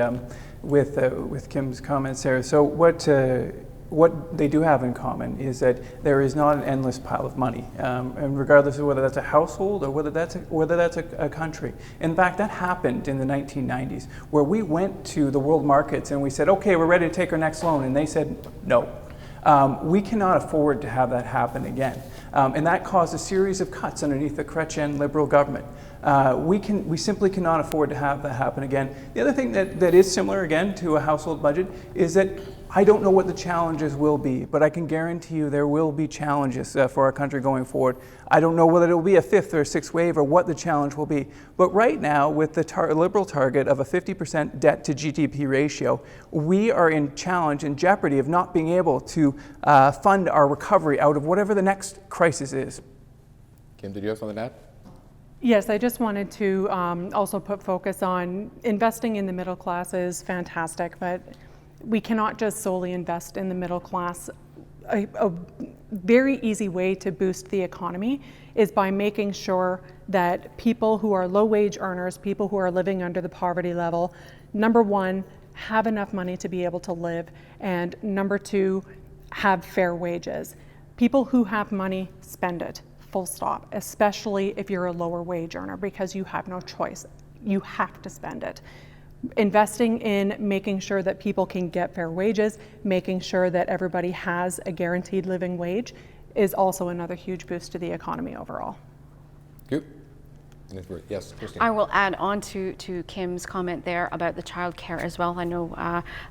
with Kim's comments there. So what they do have in common is that there is not an endless pile of money, and regardless of whether that's a household or whether that's a country. In fact, that happened in the 1990s, where we went to the world markets and we said, okay, we're ready to take our next loan, and they said no. We cannot afford to have that happen again, and that caused a series of cuts underneath the Chrétien Liberal government. We simply cannot afford to have that happen again. The other thing that is similar, again, to a household budget is that I don't know what the challenges will be, but I can guarantee you there will be challenges for our country going forward. I don't know whether it will be a fifth or a sixth wave or what the challenge will be. But right now, with the Liberal target of a 50% debt to GDP ratio, we are in jeopardy of not being able to fund our recovery out of whatever the next crisis is. Kim, did you have something to add? Yes, I just wanted to also put focus on investing in the middle class is fantastic, but we cannot just solely invest in the middle class. A very easy way to boost the economy is by making sure that people who are low-wage earners, people who are living under the poverty level, number one, have enough money to be able to live, and number two, have fair wages. People who have money spend it. Full stop, especially if you're a lower wage earner, because you have no choice. You have to spend it. Investing in making sure that people can get fair wages, making sure that everybody has a guaranteed living wage is also another huge boost to the economy overall. Thank you. Yes, Christine. I will add on to Kim's comment there about the childcare as well. I know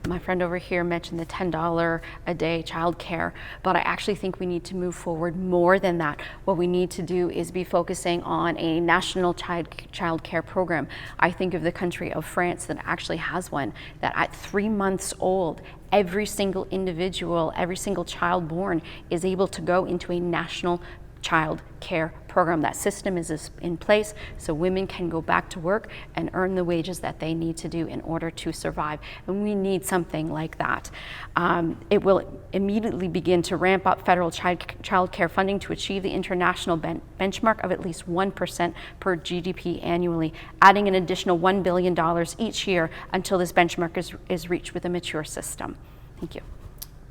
my friend over here mentioned the $10 a day childcare, but I actually think we need to move forward more than that. What we need to do is be focusing on a national childcare program. I think of the country of France that actually has one, that at 3 months old, every single individual, every single child born is able to go into a national child care program. That system is in place so women can go back to work and earn the wages that they need to do in order to survive. And we need something like that. It will immediately begin to ramp up federal child care funding to achieve the international benchmark of at least 1% per GDP annually, adding an additional $1 billion each year until this benchmark is reached with a mature system. Thank you.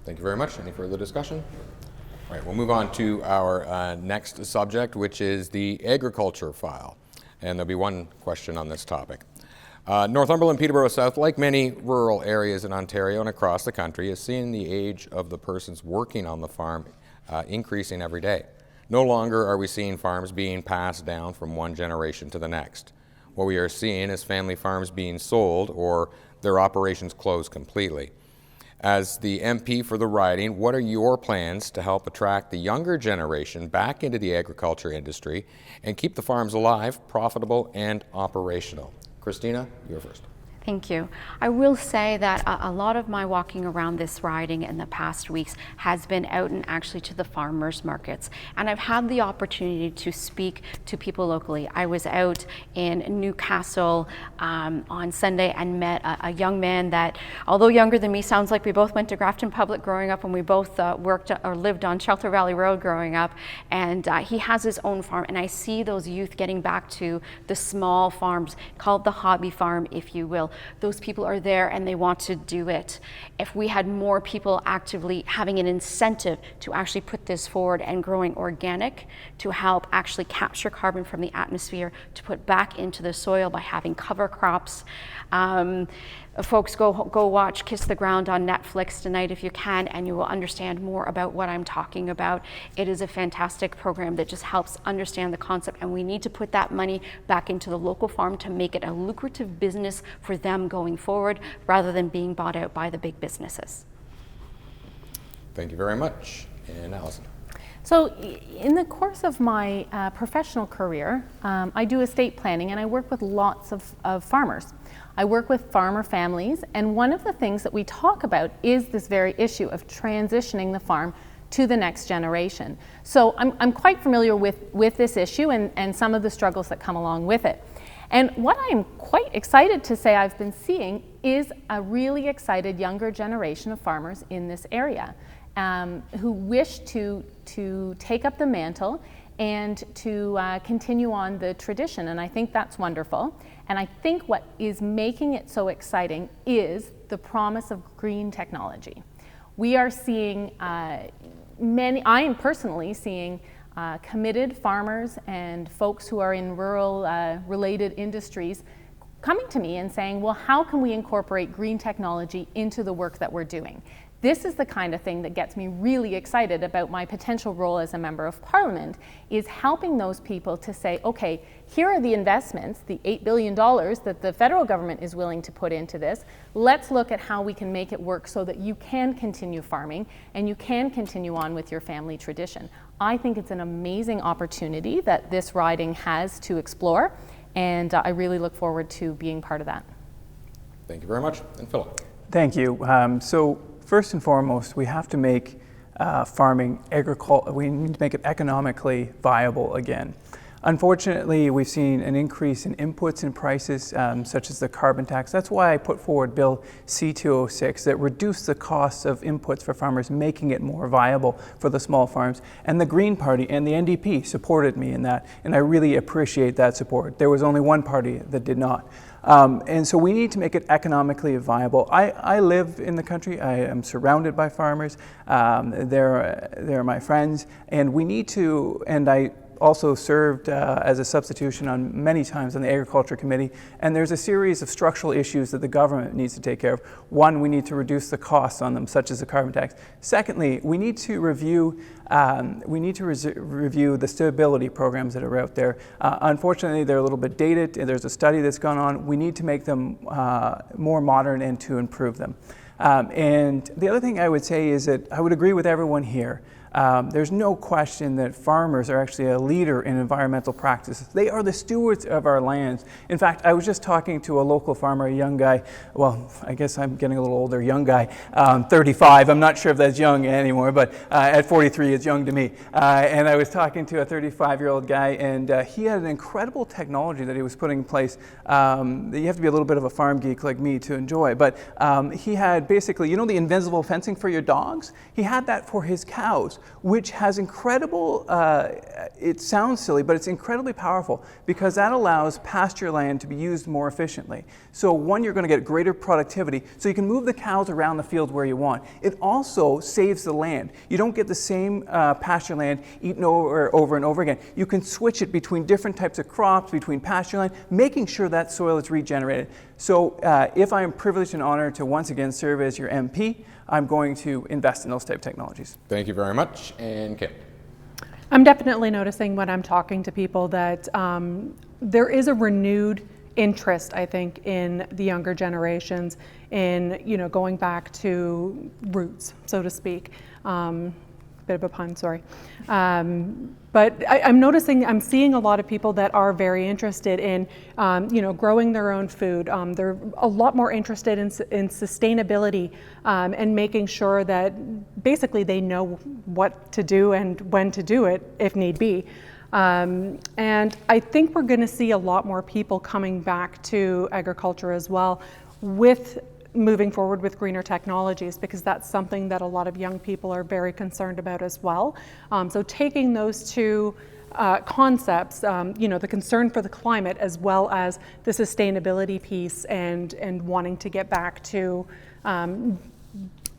Thank you very much. Any further discussion? All right, we'll move on to our next subject, which is the agriculture file. And there'll be one question on this topic. Northumberland Peterborough South, like many rural areas in Ontario and across the country, is seeing the age of the persons working on the farm increasing every day. No longer are we seeing farms being passed down from one generation to the next. What we are seeing is family farms being sold or their operations closed completely. As the MP for the riding, what are your plans to help attract the younger generation back into the agriculture industry and keep the farms alive, profitable, and operational? Christina, you're first. Thank you. I will say that a lot of my walking around this riding in the past weeks has been out and actually to the farmers markets. And I've had the opportunity to speak to people locally. I was out in Newcastle on Sunday and met a young man that, although younger than me, sounds like we both went to Grafton Public growing up and we both worked or lived on Shelter Valley Road growing up. And he has his own farm. And I see those youth getting back to the small farms, called the hobby farm, if you will. Those people are there and they want to do it. If we had more people actively having an incentive to actually put this forward and growing organic to help actually capture carbon from the atmosphere to put back into the soil by having cover crops. Folks, go watch Kiss the Ground on Netflix tonight if you can, and you will understand more about what I'm talking about. It is a fantastic program that just helps understand the concept, and we need to put that money back into the local farm to make it a lucrative business for them going forward, rather than being bought out by the big businesses. Thank you very much. And Allison. So in the course of my professional career, I do estate planning and I work with lots of farmers. I work with farmer families, and one of the things that we talk about is this very issue of transitioning the farm to the next generation. So I'm quite familiar with this issue and some of the struggles that come along with it. And what I'm quite excited to say I've been seeing is a really excited younger generation of farmers in this area who wish to take up the mantle and to continue on the tradition, and I think that's wonderful. And I think what is making it so exciting is the promise of green technology. We are seeing I am personally seeing committed farmers and folks who are in rural related industries coming to me and saying, well, how can we incorporate green technology into the work that we're doing? This is the kind of thing that gets me really excited about my potential role as a member of parliament, is helping those people to say, okay, here are the investments, the $8 billion that the federal government is willing to put into this. Let's look at how we can make it work so that you can continue farming and you can continue on with your family tradition. I think it's an amazing opportunity that this riding has to explore, and I really look forward to being part of that. Thank you very much. And Philip. Thank you. So first and foremost, we have to make farming we need to make it economically viable again. Unfortunately, we've seen an increase in inputs and prices, such as the carbon tax. That's why I put forward Bill C-206 that reduced the costs of inputs for farmers, making it more viable for the small farms. And the Green Party and the NDP supported me in that, and I really appreciate that support. There was only one party that did not. And so we need to make it economically viable. I live in the country. I am surrounded by farmers. They're my friends, and we need to, and I also served as a substitution on many times on the Agriculture Committee, and there's a series of structural issues that the government needs to take care of. One, we need to reduce the costs on them, such as the carbon tax. Secondly, we need to review the stability programs that are out there. Unfortunately, they're a little bit dated. There's a study that's gone on. We need to make them more modern and to improve them. And the other thing I would say is that I would agree with everyone here. There's no question that farmers are actually a leader in environmental practices. They are the stewards of our lands. In fact, I was just talking to a local farmer, a young guy. Well, I guess I'm getting a little older, young guy, 35. I'm not sure if that's young anymore, but at 43, it's young to me. And I was talking to a 35-year-old guy, and he had an incredible technology that he was putting in place that you have to be a little bit of a farm geek like me to enjoy. But he had basically, you know the invisible fencing for your dogs? He had that for his cows, which has incredible, it sounds silly, but it's incredibly powerful because that allows pasture land to be used more efficiently. So one, you're going to get greater productivity, so you can move the cows around the field where you want. It also saves the land. You don't get the same pasture land eaten over and over again. You can switch it between different types of crops, between pasture land, making sure that soil is regenerated. So if I am privileged and honored to once again serve as your MP, I'm going to invest in those type of technologies. Thank you very much. And Kim. I'm definitely noticing when I'm talking to people that there is a renewed interest, I think, in the younger generations in, going back to roots, so to speak. Bit of a pun, sorry. But I'm seeing a lot of people that are very interested in, growing their own food. They're a lot more interested in sustainability and making sure that basically they know what to do and when to do it if need be. And I think we're going to see a lot more people coming back to agriculture as well with moving forward with greener technologies, because that's something that a lot of young people are very concerned about as well. So taking those two concepts, the concern for the climate as well as the sustainability piece and wanting to get back to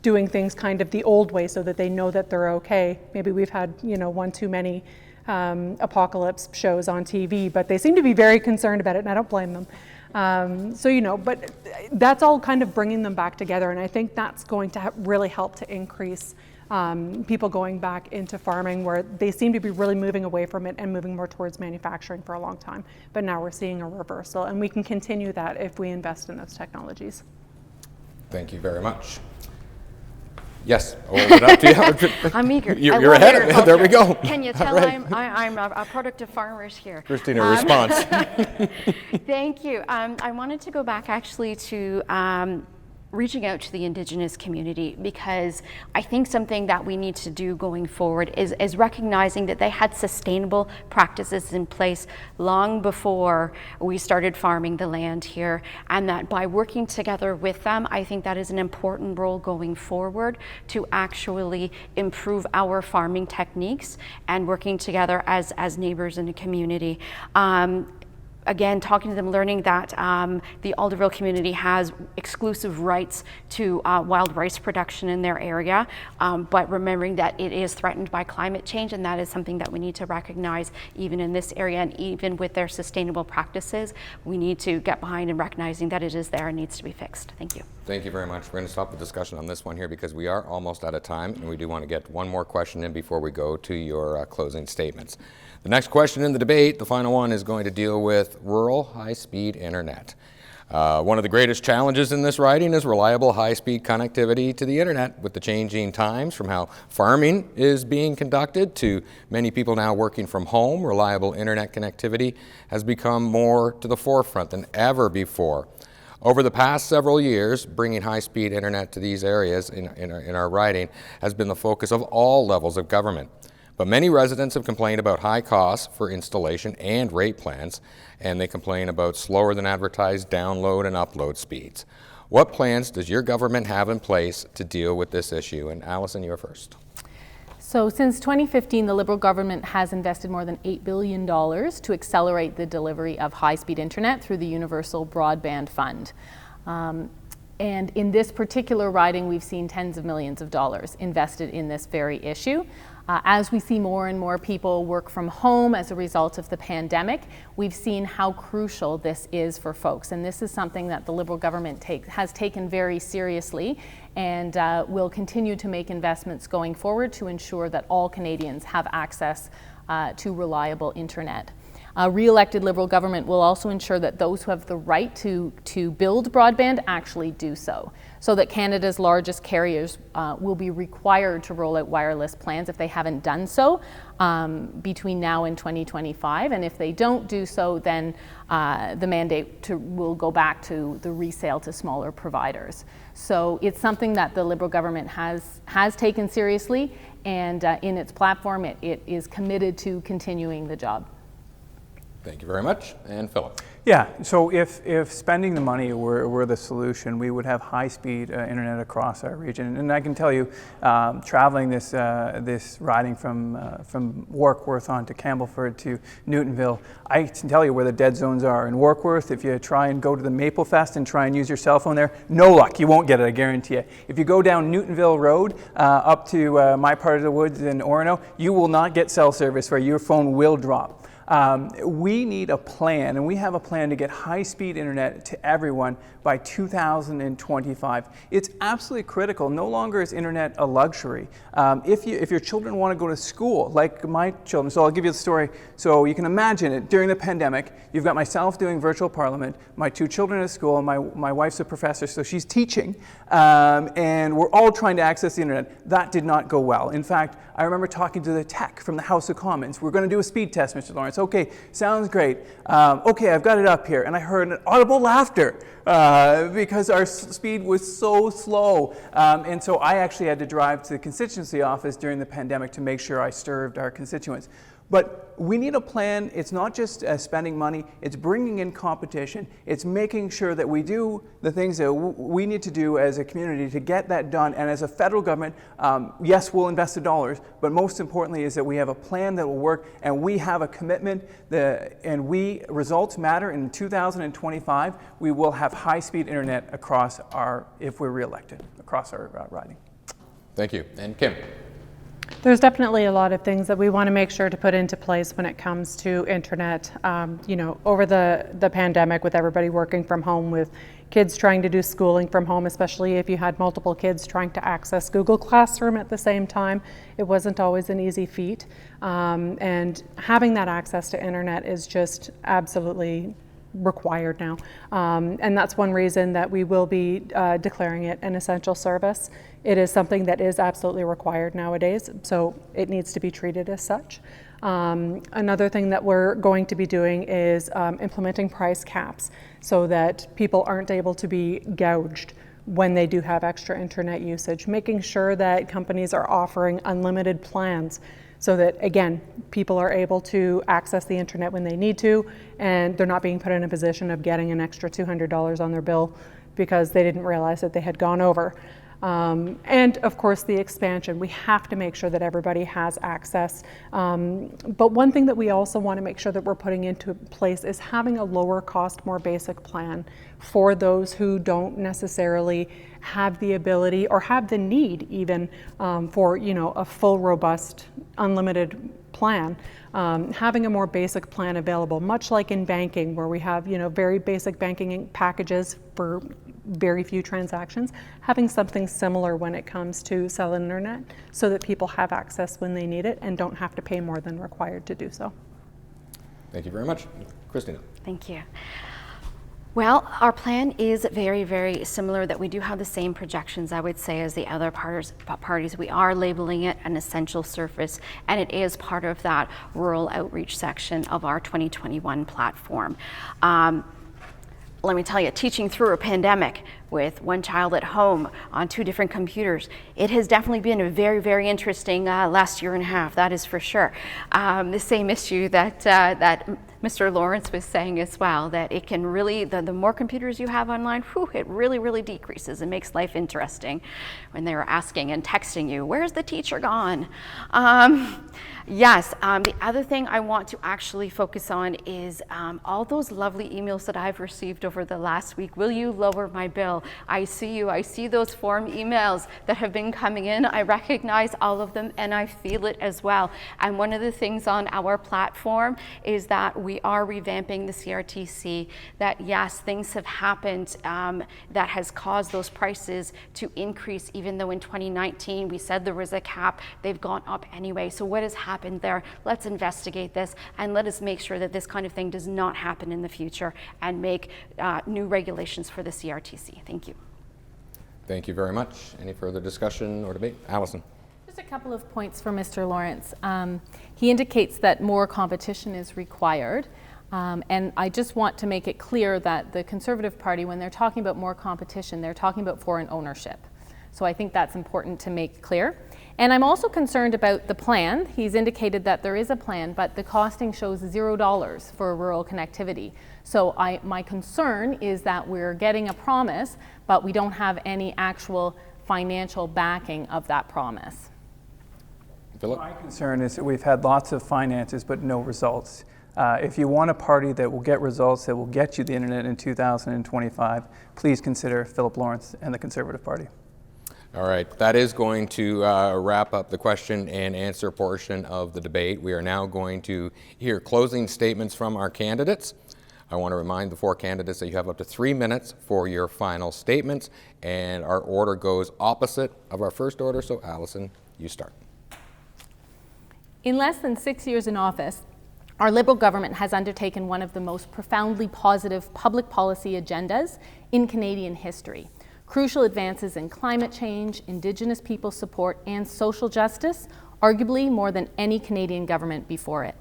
doing things kind of the old way so that they know that they're okay. Maybe we've had, one too many apocalypse shows on TV, but they seem to be very concerned about it, and I don't blame them. But that's all kind of bringing them back together, and I think that's going to really help to increase people going back into farming, where they seem to be really moving away from it and moving more towards manufacturing for a long time. But now we're seeing a reversal, and we can continue that if we invest in those technologies. Thank you very much. Yes, I'll open it up to you. I'm eager. You're ahead of it. There we go. Can you tell right. I'm a product of farmers here? Christina, response. Thank you. I wanted to go back actually to reaching out to the Indigenous community, because I think something that we need to do going forward is recognizing that they had sustainable practices in place long before we started farming the land here, and that by working together with them, I think that is an important role going forward to actually improve our farming techniques and working together as neighbors in a community. Again, talking to them, learning that the Alderville community has exclusive rights to wild rice production in their area, but remembering that it is threatened by climate change, and that is something that we need to recognize even in this area, and even with their sustainable practices, we need to get behind and recognizing that it is there and needs to be fixed. Thank you. Thank you very much. We're going to stop the discussion on this one here because we are almost out of time, and we do want to get one more question in before we go to your closing statements. The next question in the debate, the final one, is going to deal with rural high-speed internet. One of the greatest challenges in this riding is reliable high-speed connectivity to the internet, with the changing times from how farming is being conducted to many people now working from home. Reliable internet connectivity has become more to the forefront than ever before. Over the past several years, bringing high-speed internet to these areas in our riding has been the focus of all levels of government. But many residents have complained about high costs for installation and rate plans, and they complain about slower than advertised download and upload speeds. What plans does your government have in place to deal with this issue? And Alison, you're first. So since 2015, the Liberal government has invested more than $8 billion to accelerate the delivery of high-speed internet through the Universal Broadband Fund. And in this particular riding, we've seen tens of millions of dollars invested in this very issue. As we see more and more people work from home as a result of the pandemic, we've seen how crucial this is for folks. And this is something that the Liberal government has taken very seriously and will continue to make investments going forward to ensure that all Canadians have access to reliable internet. A re-elected Liberal government will also ensure that those who have the right to build broadband actually do so that Canada's largest carriers will be required to roll out wireless plans if they haven't done so between now and 2025. And if they don't do so, then the mandate will go back to the resale to smaller providers. So it's something that the Liberal government has taken seriously, and in its platform, it is committed to continuing the job. Thank you very much. And Philip. Yeah, so if spending the money were the solution, we would have high-speed internet across our region. And I can tell you, traveling this riding from Warkworth on to Campbellford to Newtonville, I can tell you where the dead zones are. In Warkworth, if you try and go to the Maple Fest and try and use your cell phone there, no luck, you won't get it, I guarantee you. If you go down Newtonville Road up to my part of the woods in Orono, you will not get cell service where your phone will drop. We need a plan, and we have a plan to get high-speed internet to everyone by 2025. It's absolutely critical. No longer is internet a luxury. If your children want to go to school, like my children, so I'll give you the story. So you can imagine it during the pandemic. You've got myself doing virtual parliament, my two children at school, and my wife's a professor, so she's teaching, and we're all trying to access the internet. That did not go well. In fact, I remember talking to the tech from the House of Commons. We're going to do a speed test, Mr. Lawrence. Okay, sounds great. Okay, I've got it up here. And I heard an audible laughter because our speed was so slow. And so I actually had to drive to the constituency office during the pandemic to make sure I served our constituents. But we need a plan. It's not just spending money, it's bringing in competition. It's making sure that we do the things that we need to do as a community to get that done. And as a federal government, yes, we'll invest the dollars, but most importantly is that we have a plan that will work, and we have a commitment results matter. In 2025, we will have high-speed internet across if we're reelected, across our riding. Thank you. And Kim. There's definitely a lot of things that we want to make sure to put into place when it comes to internet. Over the pandemic, with everybody working from home, with kids trying to do schooling from home, especially if you had multiple kids trying to access Google Classroom at the same time, it wasn't always an easy feat. And having that access to internet is just absolutely required now. And that's one reason that we will be declaring it an essential service. It is something that is absolutely required nowadays, so it needs to be treated as such. Another thing that we're going to be doing is implementing price caps so that people aren't able to be gouged when they do have extra internet usage, making sure that companies are offering unlimited plans so that, again, people are able to access the internet when they need to, and they're not being put in a position of getting an extra $200 on their bill because they didn't realize that they had gone over. And of course, the expansion. We have to make sure that everybody has access. But one thing that we also want to make sure that we're putting into place is having a lower cost, more basic plan for those who don't necessarily have the ability or have the need even for a full, robust, unlimited plan. Having a more basic plan available, much like in banking, where we have very basic banking packages for very few transactions, having something similar when it comes to cell internet so that people have access when they need it and don't have to pay more than required to do so. Thank you very much. Christina. Thank you. Well, our plan is very, very similar, that we do have the same projections, I would say, as the other parties. We are labeling it an essential service, and it is part of that rural outreach section of our 2021 platform. Let me tell you, teaching through a pandemic with one child at home on two different computers, it has definitely been a very, very interesting last year and a half, that is for sure. The same issue that Mr. Lawrence was saying as well, that it can really, the more computers you have online, it really, really decreases and makes life interesting when they were asking and texting you, where's the teacher gone? Yes, the other thing I want to actually focus on is all those lovely emails that I've received over the last week. Will you lower my bill? I see you. I see those form emails that have been coming in. I recognize all of them and I feel it as well. And one of the things on our platform is that we are revamping the CRTC, that yes, things have happened that has caused those prices to increase, even though in 2019 we said there was a cap, they've gone up anyway. So what has happened there? Let's investigate this and let us make sure that this kind of thing does not happen in the future and make new regulations for the CRTC. Thank you. Thank you very much. Any further discussion or debate? Allison. Just a couple of points for Mr. Lawrence. He indicates that more competition is required. And I just want to make it clear that the Conservative Party, when they're talking about more competition, they're talking about foreign ownership. So I think that's important to make clear. And I'm also concerned about the plan. He's indicated that there is a plan, but the costing shows $0 for rural connectivity. So my concern is that we're getting a promise, but we don't have any actual financial backing of that promise. Philip? My concern is that we've had lots of finances, but no results. If you want a party that will get results, that will get you the internet in 2025, please consider Philip Lawrence and the Conservative Party. All right, that is going to wrap up the question and answer portion of the debate. We are now going to hear closing statements from our candidates. I want to remind the four candidates that you have up to 3 minutes for your final statements, and our order goes opposite of our first order. So Allison, you start. In less than 6 years in office, our Liberal government has undertaken one of the most profoundly positive public policy agendas in Canadian history. Crucial advances in climate change, Indigenous people support, and social justice, arguably more than any Canadian government before it.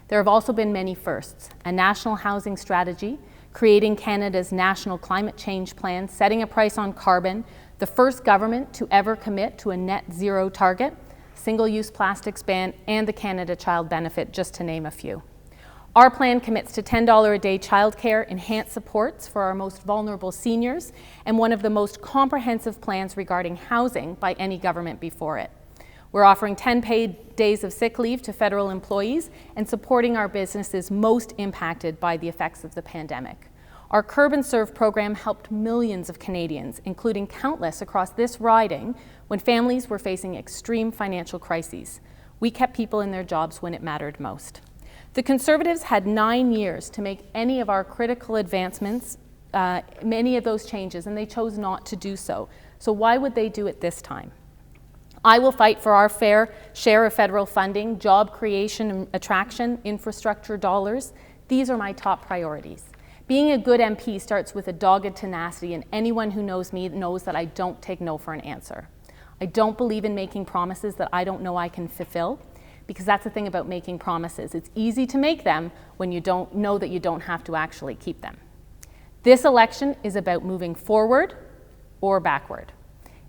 There have also been many firsts: a national housing strategy, creating Canada's national climate change plan, setting a price on carbon, the first government to ever commit to a net zero target, single-use plastics ban, and the Canada Child Benefit, just to name a few. Our plan commits to $10 a day childcare, enhanced supports for our most vulnerable seniors, and one of the most comprehensive plans regarding housing by any government before it. We're offering 10 paid days of sick leave to federal employees and supporting our businesses most impacted by the effects of the pandemic. Our Curb and Serve program helped millions of Canadians, including countless across this riding, when families were facing extreme financial crises. We kept people in their jobs when it mattered most. The Conservatives had 9 years to make any of our critical advancements, many of those changes, and they chose not to do so. So why would they do it this time? I will fight for our fair share of federal funding, job creation and attraction, infrastructure dollars. These are my top priorities. Being a good MP starts with a dogged tenacity, and anyone who knows me knows that I don't take no for an answer. I don't believe in making promises that I don't know I can fulfill, because that's the thing about making promises. It's easy to make them when you don't know that you don't have to actually keep them. This election is about moving forward or backward.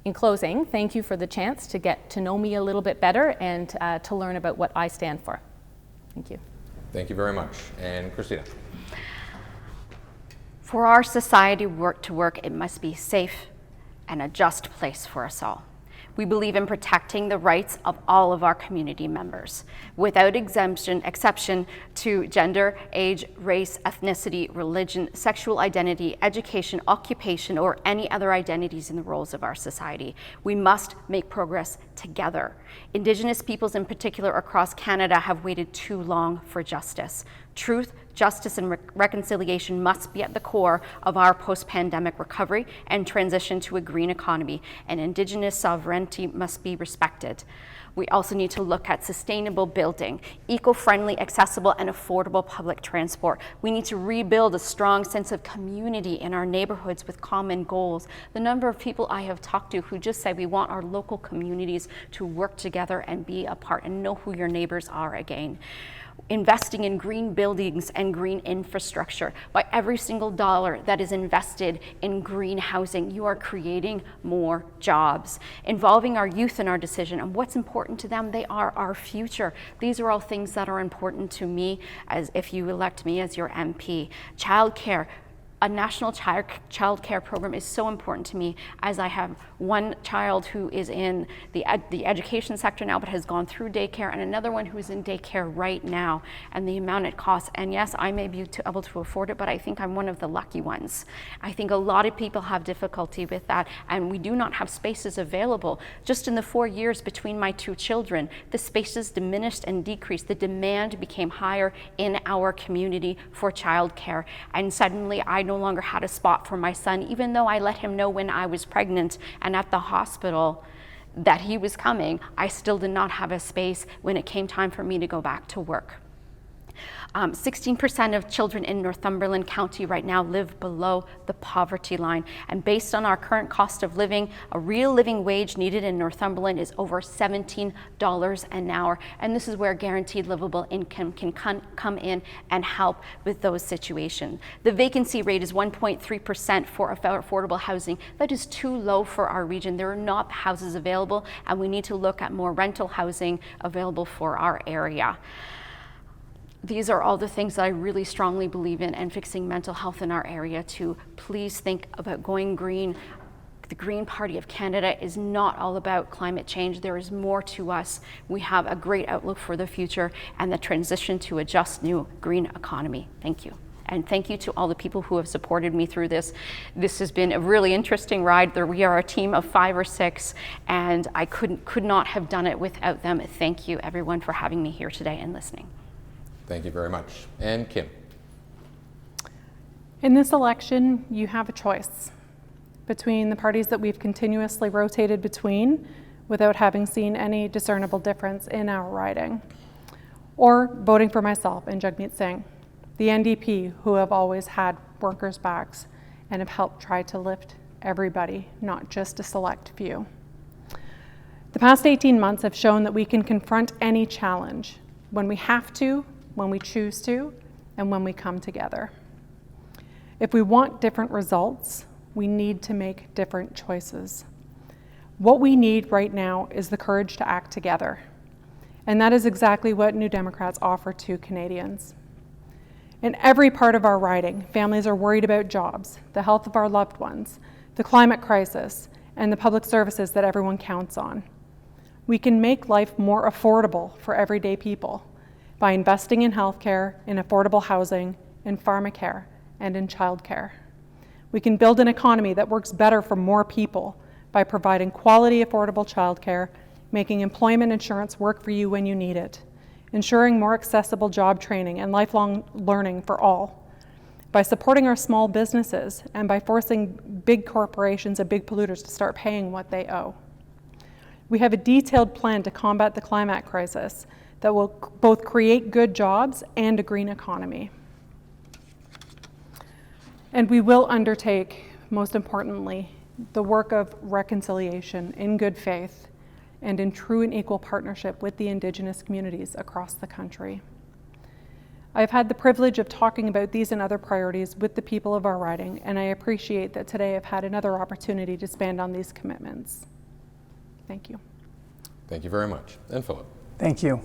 In closing, thank you for the chance to get to know me a little bit better and to learn about what I stand for. Thank you. Thank you very much. And Christina. For our society to work, it must be safe and a just place for us all. We believe in protecting the rights of all of our community members, without exception to gender, age, race, ethnicity, religion, sexual identity, education, occupation, or any other identities in the roles of our society. We must make progress together. Indigenous peoples in particular across Canada have waited too long for justice. Truth, justice, and reconciliation must be at the core of our post-pandemic recovery and transition to a green economy, and Indigenous sovereignty must be respected. We also need to look at sustainable building, eco-friendly, accessible, and affordable public transport. We need to rebuild a strong sense of community in our neighborhoods with common goals. The number of people I have talked to who just say we want our local communities to work together and be a part and know who your neighbors are again. Investing in green buildings and green infrastructure. By every single dollar that is invested in green housing, you are creating more jobs. Involving our youth in our decision and what's important to them, they are our future. These are all things that are important to me as if you elect me as your MP. Childcare, a national child care program is so important to me, as I have one child who is in the education sector now but has gone through daycare, and another one who is in daycare right now, and the amount it costs. And yes, I may be able to afford it, but I think I'm one of the lucky ones. I think a lot of people have difficulty with that, and we do not have spaces available. Just in the 4 years between my two children, the spaces diminished and decreased. The demand became higher in our community for childcare, and suddenly I no longer had a spot for my son, even though I let him know when I was pregnant and at the hospital that he was coming. I still did not have a space when it came time for me to go back to work. 16% of children in Northumberland County right now live below the poverty line. And based on our current cost of living, a real living wage needed in Northumberland is over $17 an hour. And this is where guaranteed livable income can come in and help with those situations. The vacancy rate is 1.3% for affordable housing. That is too low for our region. There are not houses available, and we need to look at more rental housing available for our area. These are all the things that I really strongly believe in, and fixing mental health in our area too. Please think about going green. The Green Party of Canada is not all about climate change. There is more to us. We have a great outlook for the future and the transition to a just new green economy. Thank you. And thank you to all the people who have supported me through this. This has been a really interesting ride. We are a team of 5 or 6, and I could not have done it without them. Thank you, everyone, for having me here today and listening. Thank you very much. And Kim. In this election, you have a choice between the parties that we've continuously rotated between without having seen any discernible difference in our riding, or voting for myself and Jagmeet Singh, the NDP, who have always had workers' backs and have helped try to lift everybody, not just a select few. The past 18 months have shown that we can confront any challenge when we have to, when we choose to, and when we come together. If we want different results, we need to make different choices. What we need right now is the courage to act together. And that is exactly what New Democrats offer to Canadians. In every part of our riding, families are worried about jobs, the health of our loved ones, the climate crisis, and the public services that everyone counts on. We can make life more affordable for everyday people by investing in healthcare, in affordable housing, in pharmacare, and in childcare. We can build an economy that works better for more people by providing quality, affordable childcare, making employment insurance work for you when you need it, ensuring more accessible job training and lifelong learning for all, by supporting our small businesses, and by forcing big corporations and big polluters to start paying what they owe. We have a detailed plan to combat the climate crisis that will both create good jobs and a green economy. And we will undertake, most importantly, the work of reconciliation in good faith and in true and equal partnership with the Indigenous communities across the country. I've had the privilege of talking about these and other priorities with the people of our riding, and I appreciate that today I've had another opportunity to expand on these commitments. Thank you. Thank you very much. And Philip. Thank you.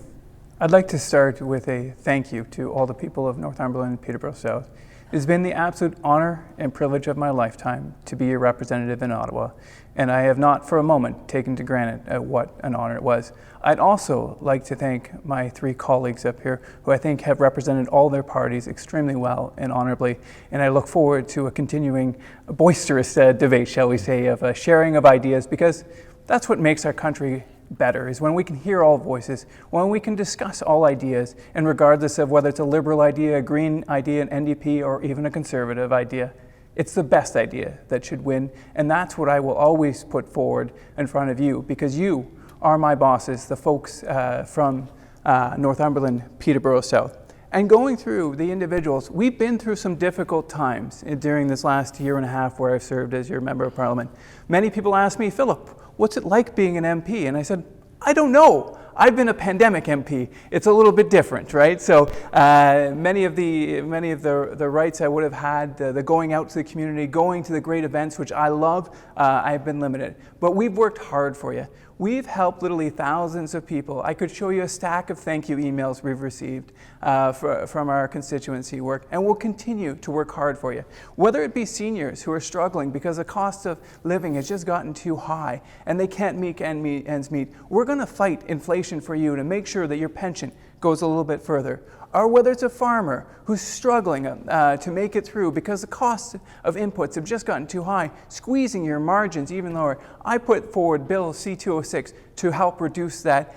I'd like to start with a thank you to all the people of Northumberland and Peterborough South. It has been the absolute honor and privilege of my lifetime to be your representative in Ottawa, and I have not for a moment taken to granted what an honor it was. I'd also like to thank my 3 colleagues up here who I think have represented all their parties extremely well and honorably, and I look forward to a continuing boisterous debate, shall we say, of a sharing of ideas, because that's what makes our country better, is when we can hear all voices, when we can discuss all ideas, and regardless of whether it's a liberal idea, a green idea, an NDP, or even a conservative idea, it's the best idea that should win, and that's what I will always put forward in front of you, because you are my bosses, the folks from Northumberland Peterborough South. And going through the individuals, we've been through some difficult times during this last year and a half where I've served as your member of parliament. Many people ask me, Philip, what's it like being an MP? And I said, I don't know. I've been a pandemic MP. It's a little bit different, right? So many of the rights I would have had, the going out to the community, going to the great events, which I love, I've been limited. But we've worked hard for you. We've helped literally thousands of people. I could show you a stack of thank you emails we've received from our constituency work, and we'll continue to work hard for you. Whether it be seniors who are struggling because the cost of living has just gotten too high and they can't make ends meet, we're going to fight inflation for you to make sure that your pension goes a little bit further. Or whether it's a farmer who's struggling to make it through because the cost of inputs have just gotten too high, squeezing your margins even lower. I put forward Bill C-206 to help reduce that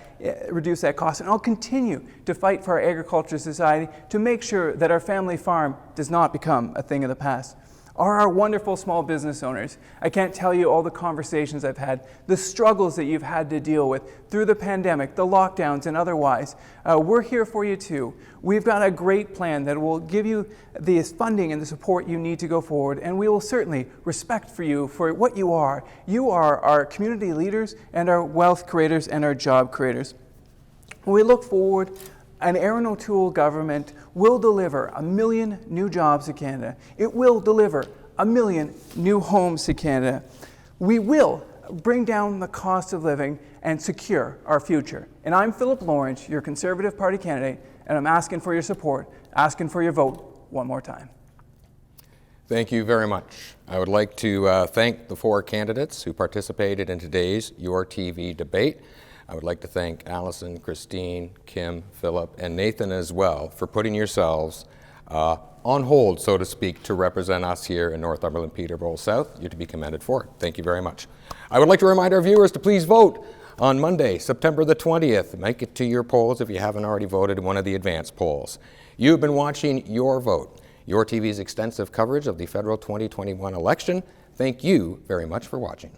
cost, and I'll continue to fight for our agriculture society to make sure that our family farm does not become a thing of the past. Are our wonderful small business owners. I can't tell you all the conversations I've had, the struggles that you've had to deal with through the pandemic, the lockdowns and otherwise. We're here for you too. We've got a great plan that will give you the funding and the support you need to go forward, and we will certainly respect for you for what you are. You are our community leaders and our wealth creators and our job creators. We look forward. An Aaron O'Toole government will deliver 1 million new jobs to Canada. It will deliver 1 million new homes to Canada. We will bring down the cost of living and secure our future. And I'm Philip Lawrence, your Conservative Party candidate, and I'm asking for your support, asking for your vote one more time. Thank you very much. I would like to thank the 4 candidates who participated in today's YourTV debate. I would like to thank Allison, Christine, Kim, Philip, and Nathan as well for putting yourselves on hold, so to speak, to represent us here in Northumberland Peterborough South. You're to be commended for it. Thank you very much. I would like to remind our viewers to please vote on Monday, September the 20th. Make it to your polls if you haven't already voted in one of the advance polls. You've been watching Your Vote, YourTV's extensive coverage of the federal 2021 election. Thank you very much for watching.